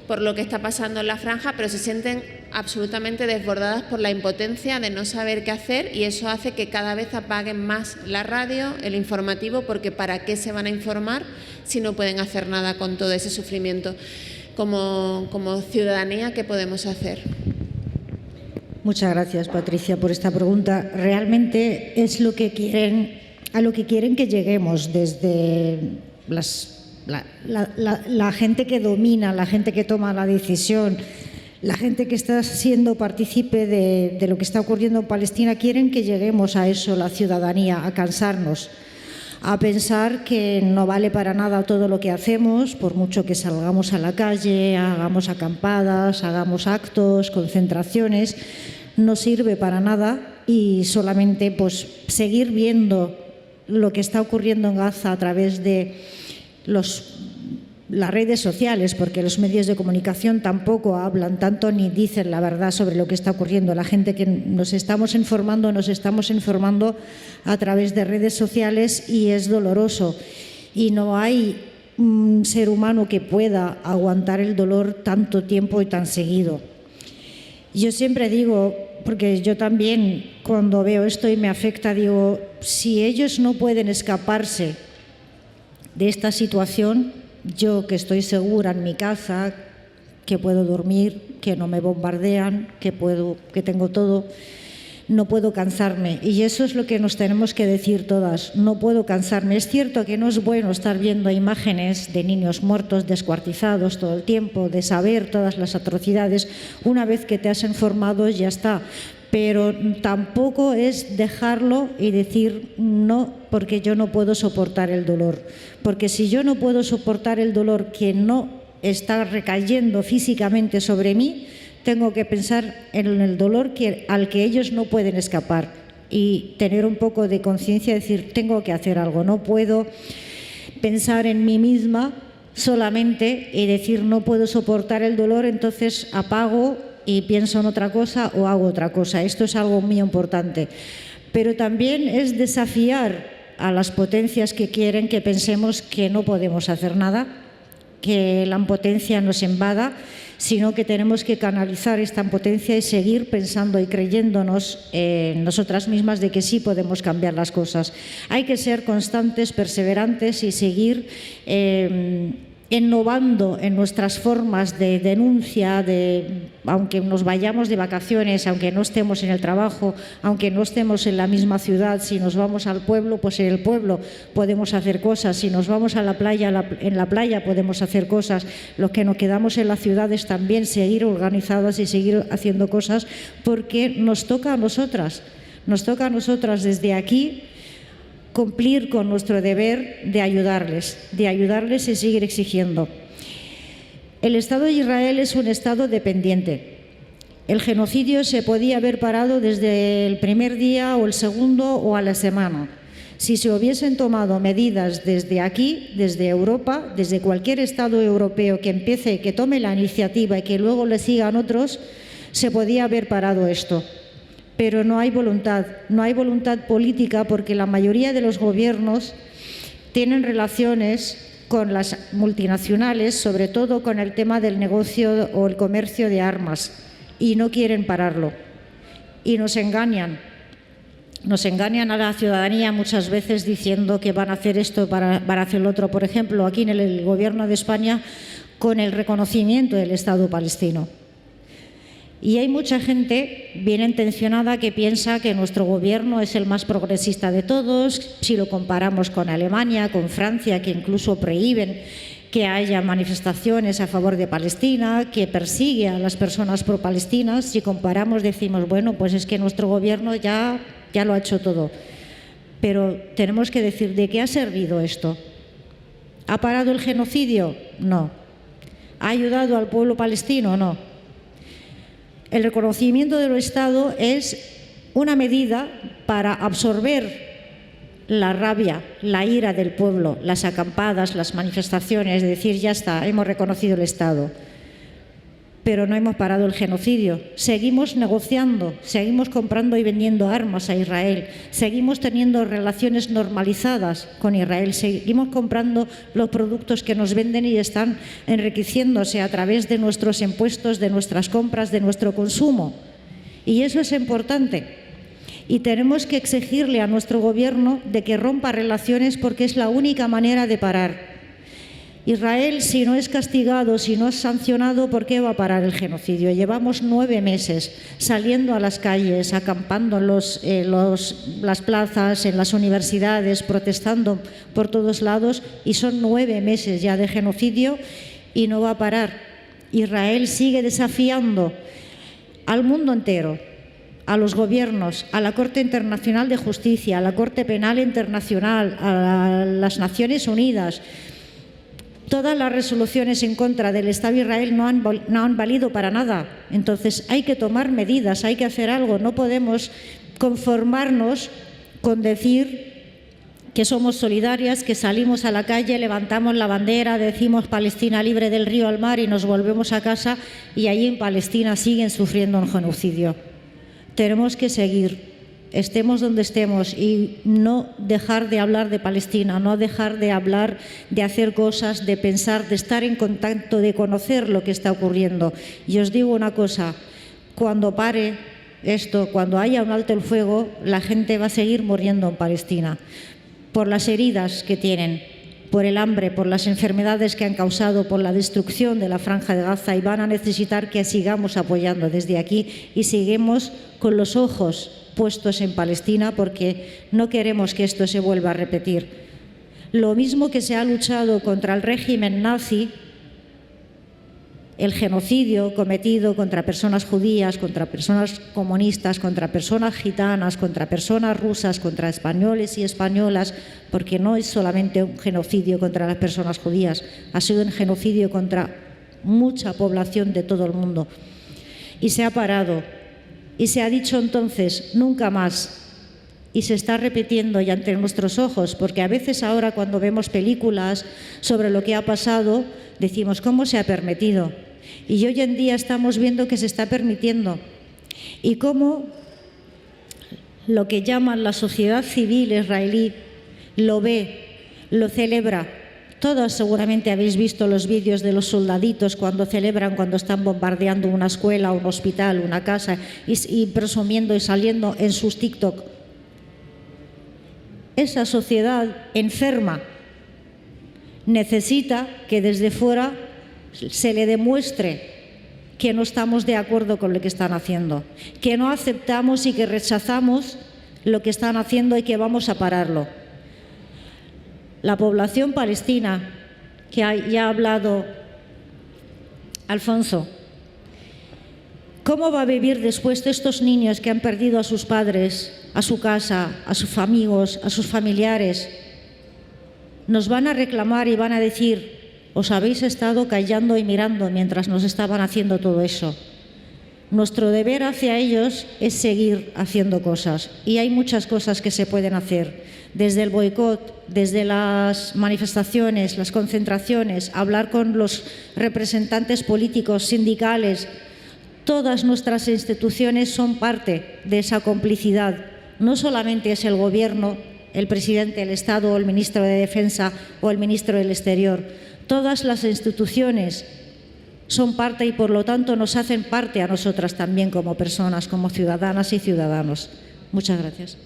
por lo que está pasando en la franja, pero se sienten absolutamente desbordadas por la impotencia de no saber qué hacer, y eso hace que cada vez apaguen más la radio, el informativo, porque ¿para qué se van a informar si no pueden hacer nada con todo ese sufrimiento? Como ciudadanía, ¿qué podemos hacer? Muchas gracias, Patricia, por esta pregunta. Realmente es lo que quieren, a lo que quieren que lleguemos desde la gente que domina, la gente que toma la decisión, la gente que está siendo partícipe de lo que está ocurriendo en Palestina. Quieren que lleguemos a eso, la ciudadanía, a cansarnos, a pensar que no vale para nada todo lo que hacemos, por mucho que salgamos a la calle, hagamos acampadas, hagamos actos, concentraciones, no sirve para nada, y solamente pues seguir viendo lo que está ocurriendo en Gaza a través de las redes sociales, porque los medios de comunicación tampoco hablan tanto ni dicen la verdad sobre lo que está ocurriendo. La gente que nos estamos informando a través de redes sociales, y es doloroso. Y no hay un ser humano que pueda aguantar el dolor tanto tiempo y tan seguido. Yo siempre digo, porque yo también cuando veo esto y me afecta, digo, si ellos no pueden escaparse de esta situación, yo que estoy segura en mi casa, que puedo dormir, que no me bombardean, que tengo todo, no puedo cansarme. Y eso es lo que nos tenemos que decir todas, no puedo cansarme. Es cierto que no es bueno estar viendo imágenes de niños muertos, descuartizados todo el tiempo, de saber todas las atrocidades. Una vez que te has informado ya está, pero tampoco es dejarlo y decir no, porque yo no puedo soportar el dolor. Porque si yo no puedo soportar el dolor que no está recayendo físicamente sobre mí, tengo que pensar en el dolor al que ellos no pueden escapar, y tener un poco de conciencia, decir, tengo que hacer algo, no puedo pensar en mí misma solamente y decir no puedo soportar el dolor, entonces apago y pienso en otra cosa o hago otra cosa. Esto es algo muy importante. Pero también es desafiar a las potencias que quieren que pensemos que no podemos hacer nada, que la impotencia nos invada, sino que tenemos que canalizar esta impotencia y seguir pensando y creyéndonos nosotras mismas de que sí podemos cambiar las cosas. Hay que ser constantes, perseverantes y seguir innovando en nuestras formas de denuncia, aunque nos vayamos de vacaciones, aunque no estemos en el trabajo, aunque no estemos en la misma ciudad. Si nos vamos al pueblo, pues en el pueblo podemos hacer cosas. Si nos vamos a la playa, en la playa podemos hacer cosas. Los que nos quedamos en las ciudades también seguir organizadas y seguir haciendo cosas, porque nos toca a nosotras desde aquí cumplir con nuestro deber de ayudarles y seguir exigiendo. El Estado de Israel es un Estado dependiente. El genocidio se podía haber parado desde el primer día o el segundo o a la semana. Si se hubiesen tomado medidas desde aquí, desde Europa, desde cualquier Estado europeo que empiece, que tome la iniciativa y que luego le sigan otros, se podía haber parado esto. Pero no hay voluntad política, porque la mayoría de los gobiernos tienen relaciones con las multinacionales, sobre todo con el tema del negocio o el comercio de armas, y no quieren pararlo. Y nos engañan a la ciudadanía muchas veces diciendo que van a hacer esto, van a hacer lo otro. Por ejemplo, aquí en el Gobierno de España, con el reconocimiento del Estado palestino. Y hay mucha gente bien intencionada que piensa que nuestro gobierno es el más progresista de todos, si lo comparamos con Alemania, con Francia, que incluso prohíben que haya manifestaciones a favor de Palestina, que persigue a las personas pro-palestinas. Si comparamos, decimos, bueno, pues es que nuestro gobierno ya lo ha hecho todo. pero tenemos que decir, ¿de qué ha servido esto? ¿Ha parado el genocidio? No. ¿Ha ayudado al pueblo palestino? No. El reconocimiento del Estado es una medida para absorber la rabia, la ira del pueblo, las acampadas, las manifestaciones, decir, ya está, hemos reconocido el Estado. Pero no hemos parado el genocidio. Seguimos negociando, seguimos comprando y vendiendo armas a Israel, seguimos teniendo relaciones normalizadas con Israel, seguimos comprando los productos que nos venden y están enriqueciéndose a través de nuestros impuestos, de nuestras compras, de nuestro consumo. Y eso es importante. Y tenemos que exigirle a nuestro gobierno de que rompa relaciones porque es la única manera de parar. Israel, si no es castigado, si no es sancionado, ¿por qué va a parar el genocidio? Llevamos 9 meses saliendo a las calles, acampando en las plazas, en las universidades, protestando por todos lados, y son 9 meses ya de genocidio y no va a parar. Israel sigue desafiando al mundo entero, a los gobiernos, a la Corte Internacional de Justicia, a la Corte Penal Internacional, a las Naciones Unidas. Todas las resoluciones en contra del Estado de Israel no han valido para nada. Entonces hay que tomar medidas, hay que hacer algo. No podemos conformarnos con decir que somos solidarias, que salimos a la calle, levantamos la bandera, decimos Palestina libre del río al mar y nos volvemos a casa y allí en Palestina siguen sufriendo un genocidio. Tenemos que seguir, estemos donde estemos, y no dejar de hablar de Palestina, no dejar de hablar, de hacer cosas, de pensar, de estar en contacto, de conocer lo que está ocurriendo. Y os digo una cosa, cuando pare esto, cuando haya un alto el fuego, la gente va a seguir muriendo en Palestina por las heridas que tienen, por el hambre, por las enfermedades que han causado, por la destrucción de la Franja de Gaza, y van a necesitar que sigamos apoyando desde aquí y seguimos con los ojos puestos en Palestina porque no queremos que esto se vuelva a repetir. Lo mismo que se ha luchado contra el régimen nazi, el genocidio cometido contra personas judías, contra personas comunistas, contra personas gitanas, contra personas rusas, contra españoles y españolas, porque no es solamente un genocidio contra las personas judías, ha sido un genocidio contra mucha población de todo el mundo. Y se ha parado, y se ha dicho entonces, nunca más. Y se está repitiendo ya ante nuestros ojos, porque a veces ahora cuando vemos películas sobre lo que ha pasado, decimos, ¿cómo se ha permitido? Y hoy en día estamos viendo que se está permitiendo. Y cómo lo que llaman la sociedad civil israelí lo ve, lo celebra. Todos seguramente habéis visto los vídeos de los soldaditos cuando celebran, cuando están bombardeando una escuela, un hospital, una casa, y presumiendo y saliendo en sus TikTok. Esa sociedad enferma necesita que desde fuera se le demuestre que no estamos de acuerdo con lo que están haciendo, que no aceptamos y que rechazamos lo que están haciendo y que vamos a pararlo. La población palestina, que ya ha hablado Alfonso, ¿cómo va a vivir después de estos niños que han perdido a sus padres, a su casa, a sus amigos, a sus familiares? Nos van a reclamar y van a decir, os habéis estado callando y mirando mientras nos estaban haciendo todo eso. Nuestro deber hacia ellos es seguir haciendo cosas, y hay muchas cosas que se pueden hacer, desde el boicot, desde las manifestaciones, las concentraciones, hablar con los representantes políticos, sindicales. Todas nuestras instituciones son parte de esa complicidad. No solamente es el Gobierno, el Presidente del Estado o el Ministro de Defensa o el Ministro del Exterior. Todas las instituciones son parte y, por lo tanto, nos hacen parte a nosotras también como personas, como ciudadanas y ciudadanos. Muchas gracias.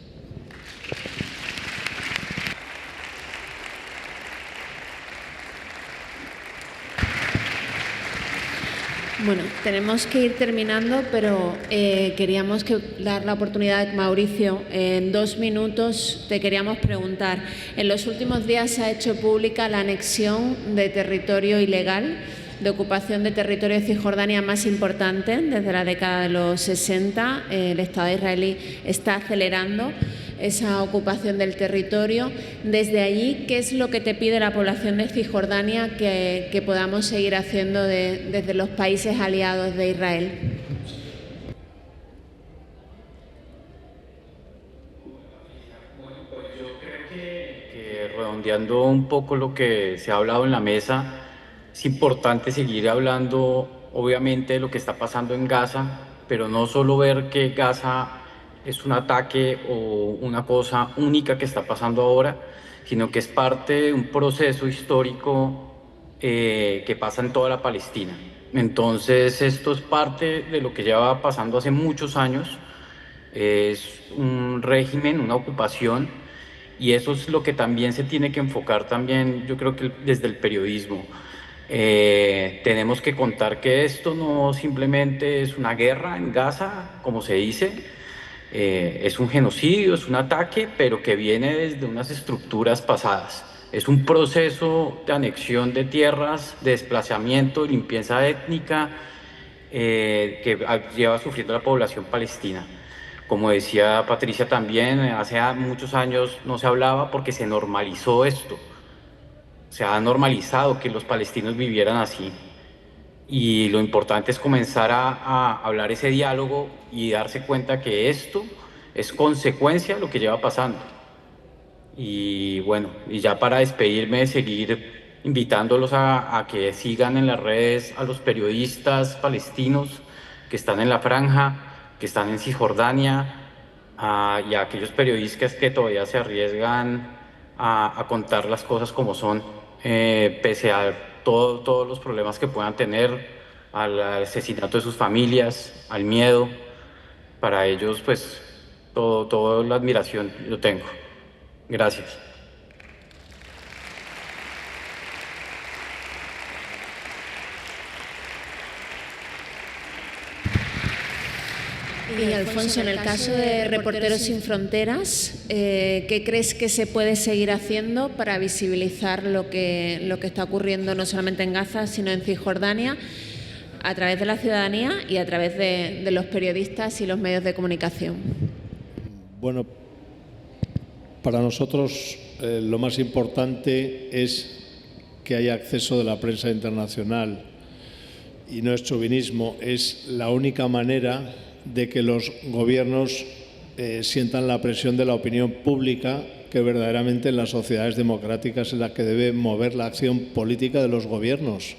Bueno, tenemos que ir terminando, pero queríamos dar la oportunidad a Mauricio. En 2 minutos te queríamos preguntar. En los últimos días se ha hecho pública la anexión de territorio ilegal, de ocupación de territorio de Cisjordania más importante desde la década de los 60. El Estado israelí está acelerando esa ocupación del territorio. Desde allí, ¿qué es lo que te pide la población de Cisjordania que podamos seguir haciendo desde los países aliados de Israel? Redondeando un poco lo que se ha hablado en la mesa, es importante seguir hablando, obviamente, de lo que está pasando en Gaza, pero no solo ver que Gaza es un ataque o una cosa única que está pasando ahora, sino que es parte de un proceso histórico que pasa en toda la Palestina. Entonces, esto es parte de lo que lleva pasando hace muchos años. Es un régimen, una ocupación, y eso es lo que también se tiene que enfocar también, yo creo que desde el periodismo. Tenemos que contar que esto no simplemente es una guerra en Gaza, como se dice, es un genocidio, es un ataque, pero que viene desde unas estructuras pasadas. Es un proceso de anexión de tierras, de desplazamiento, de limpieza étnica que lleva sufriendo la población palestina. Como decía Patricia también, hace muchos años no se hablaba porque se normalizó esto. Se ha normalizado que los palestinos vivieran así. Y lo importante es comenzar a hablar ese diálogo y darse cuenta que esto es consecuencia de lo que lleva pasando. Y bueno, y ya para despedirme, seguir invitándolos a que sigan en las redes a los periodistas palestinos que están en la franja, que están en Cisjordania, y a aquellos periodistas que todavía se arriesgan a contar las cosas como son, pese a todos los problemas que puedan tener, al asesinato de sus familias, al miedo. Para ellos, pues, toda la admiración yo tengo. Gracias. Y Alfonso, en el caso de Reporteros Sin Fronteras, ¿qué crees que se puede seguir haciendo para visibilizar lo que está ocurriendo no solamente en Gaza, sino en Cisjordania, a través de la ciudadanía y a través de los periodistas y los medios de comunicación? Bueno, para nosotros lo más importante es que haya acceso de la prensa internacional, y no es chauvinismo, es la única manera de que los gobiernos sientan la presión de la opinión pública, que verdaderamente en las sociedades democráticas es la que debe mover la acción política de los gobiernos.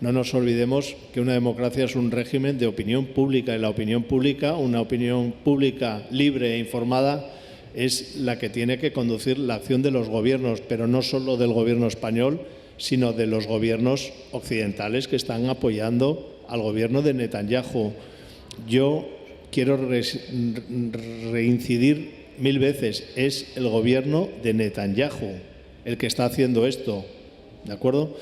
No nos olvidemos que una democracia es un régimen de opinión pública, y la opinión pública, una opinión pública libre e informada, es la que tiene que conducir la acción de los gobiernos, pero no solo del gobierno español, sino de los gobiernos occidentales que están apoyando al gobierno de Netanyahu. Yo quiero reincidir 1000 veces, es el gobierno de Netanyahu el que está haciendo esto, ¿de acuerdo?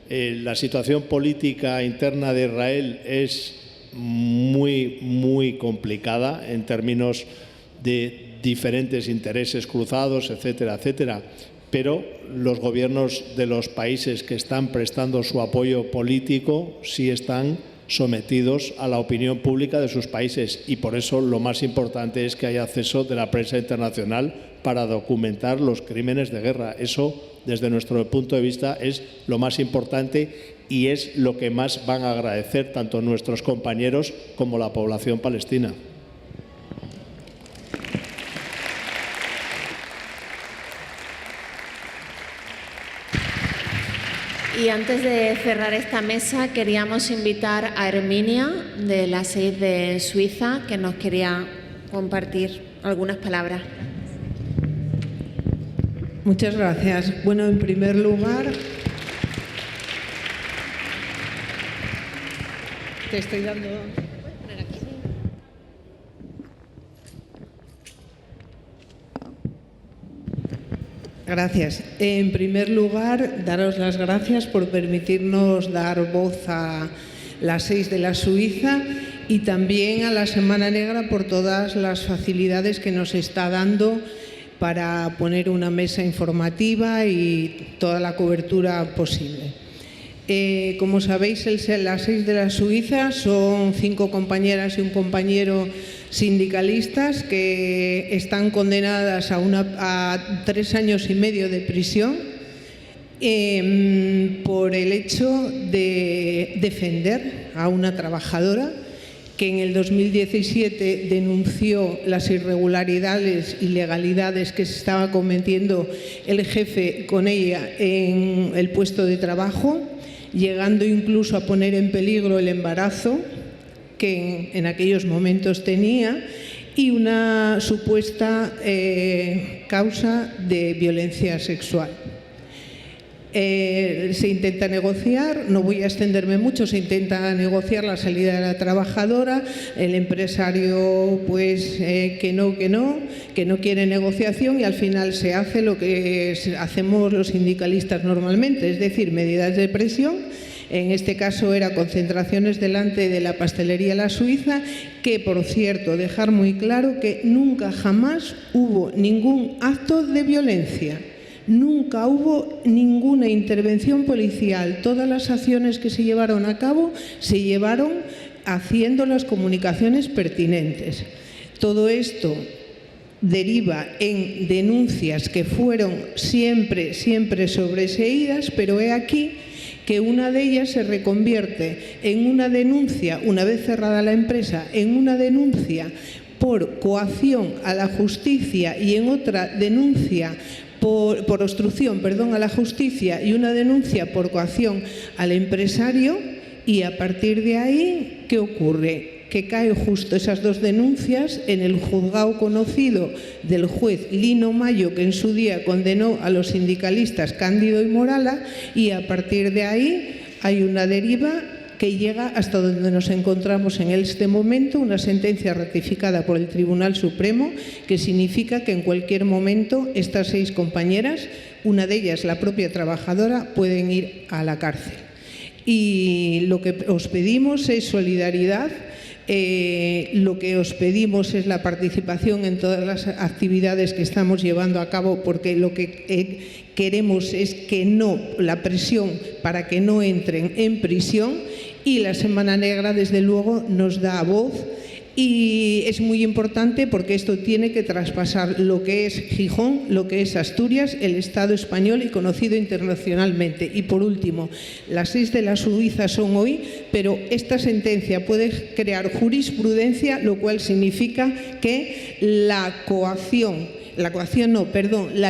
La situación política interna de Israel es muy complicada en términos de diferentes intereses cruzados, etcétera, etcétera. Pero los gobiernos de los países que están prestando su apoyo político sí están sometidos a la opinión pública de sus países, y por eso lo más importante es que haya acceso de la prensa internacional para documentar los crímenes de guerra. Eso, desde nuestro punto de vista, es lo más importante y es lo que más van a agradecer tanto nuestros compañeros como la población palestina. Y antes de cerrar esta mesa, queríamos invitar a Herminia, de la SEID de Suiza, que nos quería compartir algunas palabras. Muchas gracias. Bueno, en primer lugar, te estoy dando... Gracias. En primer lugar, daros las gracias por permitirnos dar voz a las 6 de la Suiza y también a la Semana Negra por todas las facilidades que nos está dando para poner una mesa informativa y toda la cobertura posible. Como sabéis, las 6 de la Suiza son 5 compañeras y un compañero sindicalistas que están condenadas a 3 años y medio de prisión por el hecho de defender a una trabajadora que en el 2017 denunció las irregularidades y ilegalidades que se estaba cometiendo el jefe con ella en el puesto de trabajo, llegando incluso a poner en peligro el embarazo que en aquellos momentos tenía y una supuesta causa de violencia sexual. Se intenta negociar, no voy a extenderme mucho, se intenta negociar la salida de la trabajadora, el empresario pues que no quiere negociación y al final se hace lo que hacemos los sindicalistas normalmente, es decir, medidas de presión. En este caso era concentraciones delante de la pastelería La Suiza, que por cierto, dejar muy claro que nunca jamás hubo ningún acto de violencia. Nunca hubo ninguna intervención policial. Todas las acciones que se llevaron a cabo se llevaron haciendo las comunicaciones pertinentes. Todo esto deriva en denuncias que fueron siempre sobreseídas, pero he aquí que una de ellas se reconvierte en una denuncia, una vez cerrada la empresa, en una denuncia por coacción a la justicia y en otra denuncia por obstrucción, a la justicia y una denuncia por coacción al empresario, y a partir de ahí, ¿qué ocurre? Que caen justo esas 2 denuncias en el juzgado conocido del juez Lino Mayo, que en su día condenó a los sindicalistas Cándido y Morala, y a partir de ahí hay una deriva que llega hasta donde nos encontramos en este momento, una sentencia ratificada por el Tribunal Supremo, que significa que en cualquier momento estas 6 compañeras, una de ellas la propia trabajadora, pueden ir a la cárcel. Y lo que os pedimos es solidaridad. Lo que os pedimos es la participación en todas las actividades que estamos llevando a cabo, porque lo que queremos es que la presión para que no entren en prisión, y la Semana Negra desde luego nos da voz. Y es muy importante porque esto tiene que traspasar lo que es Gijón, lo que es Asturias, el Estado español y conocido internacionalmente. Y por último, las 6 de la Suiza son hoy, pero esta sentencia puede crear jurisprudencia, lo cual significa que la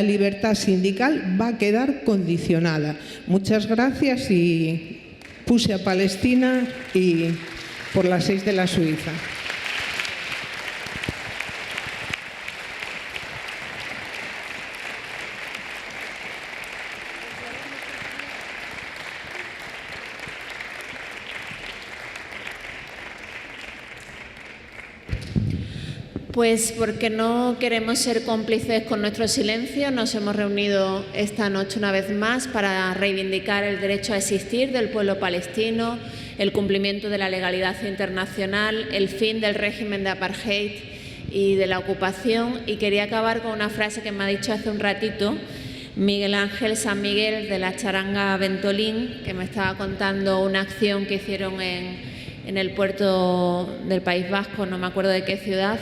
libertad sindical va a quedar condicionada. Muchas gracias y puse a Palestina y por las 6 de la Suiza. Pues porque no queremos ser cómplices con nuestro silencio, nos hemos reunido esta noche una vez más para reivindicar el derecho a existir del pueblo palestino, el cumplimiento de la legalidad internacional, el fin del régimen de apartheid y de la ocupación. Y quería acabar con una frase que me ha dicho hace un ratito Miguel Ángel San Miguel de la charanga Ventolín, que me estaba contando una acción que hicieron en el puerto del País Vasco, no me acuerdo de qué ciudad,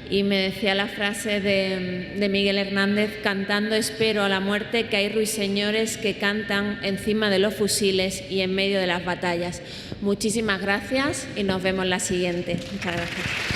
y me decía la frase de Miguel Hernández: cantando espero a la muerte, que hay ruiseñores que cantan encima de los fusiles y en medio de las batallas. Muchísimas gracias y nos vemos la siguiente. Muchas gracias.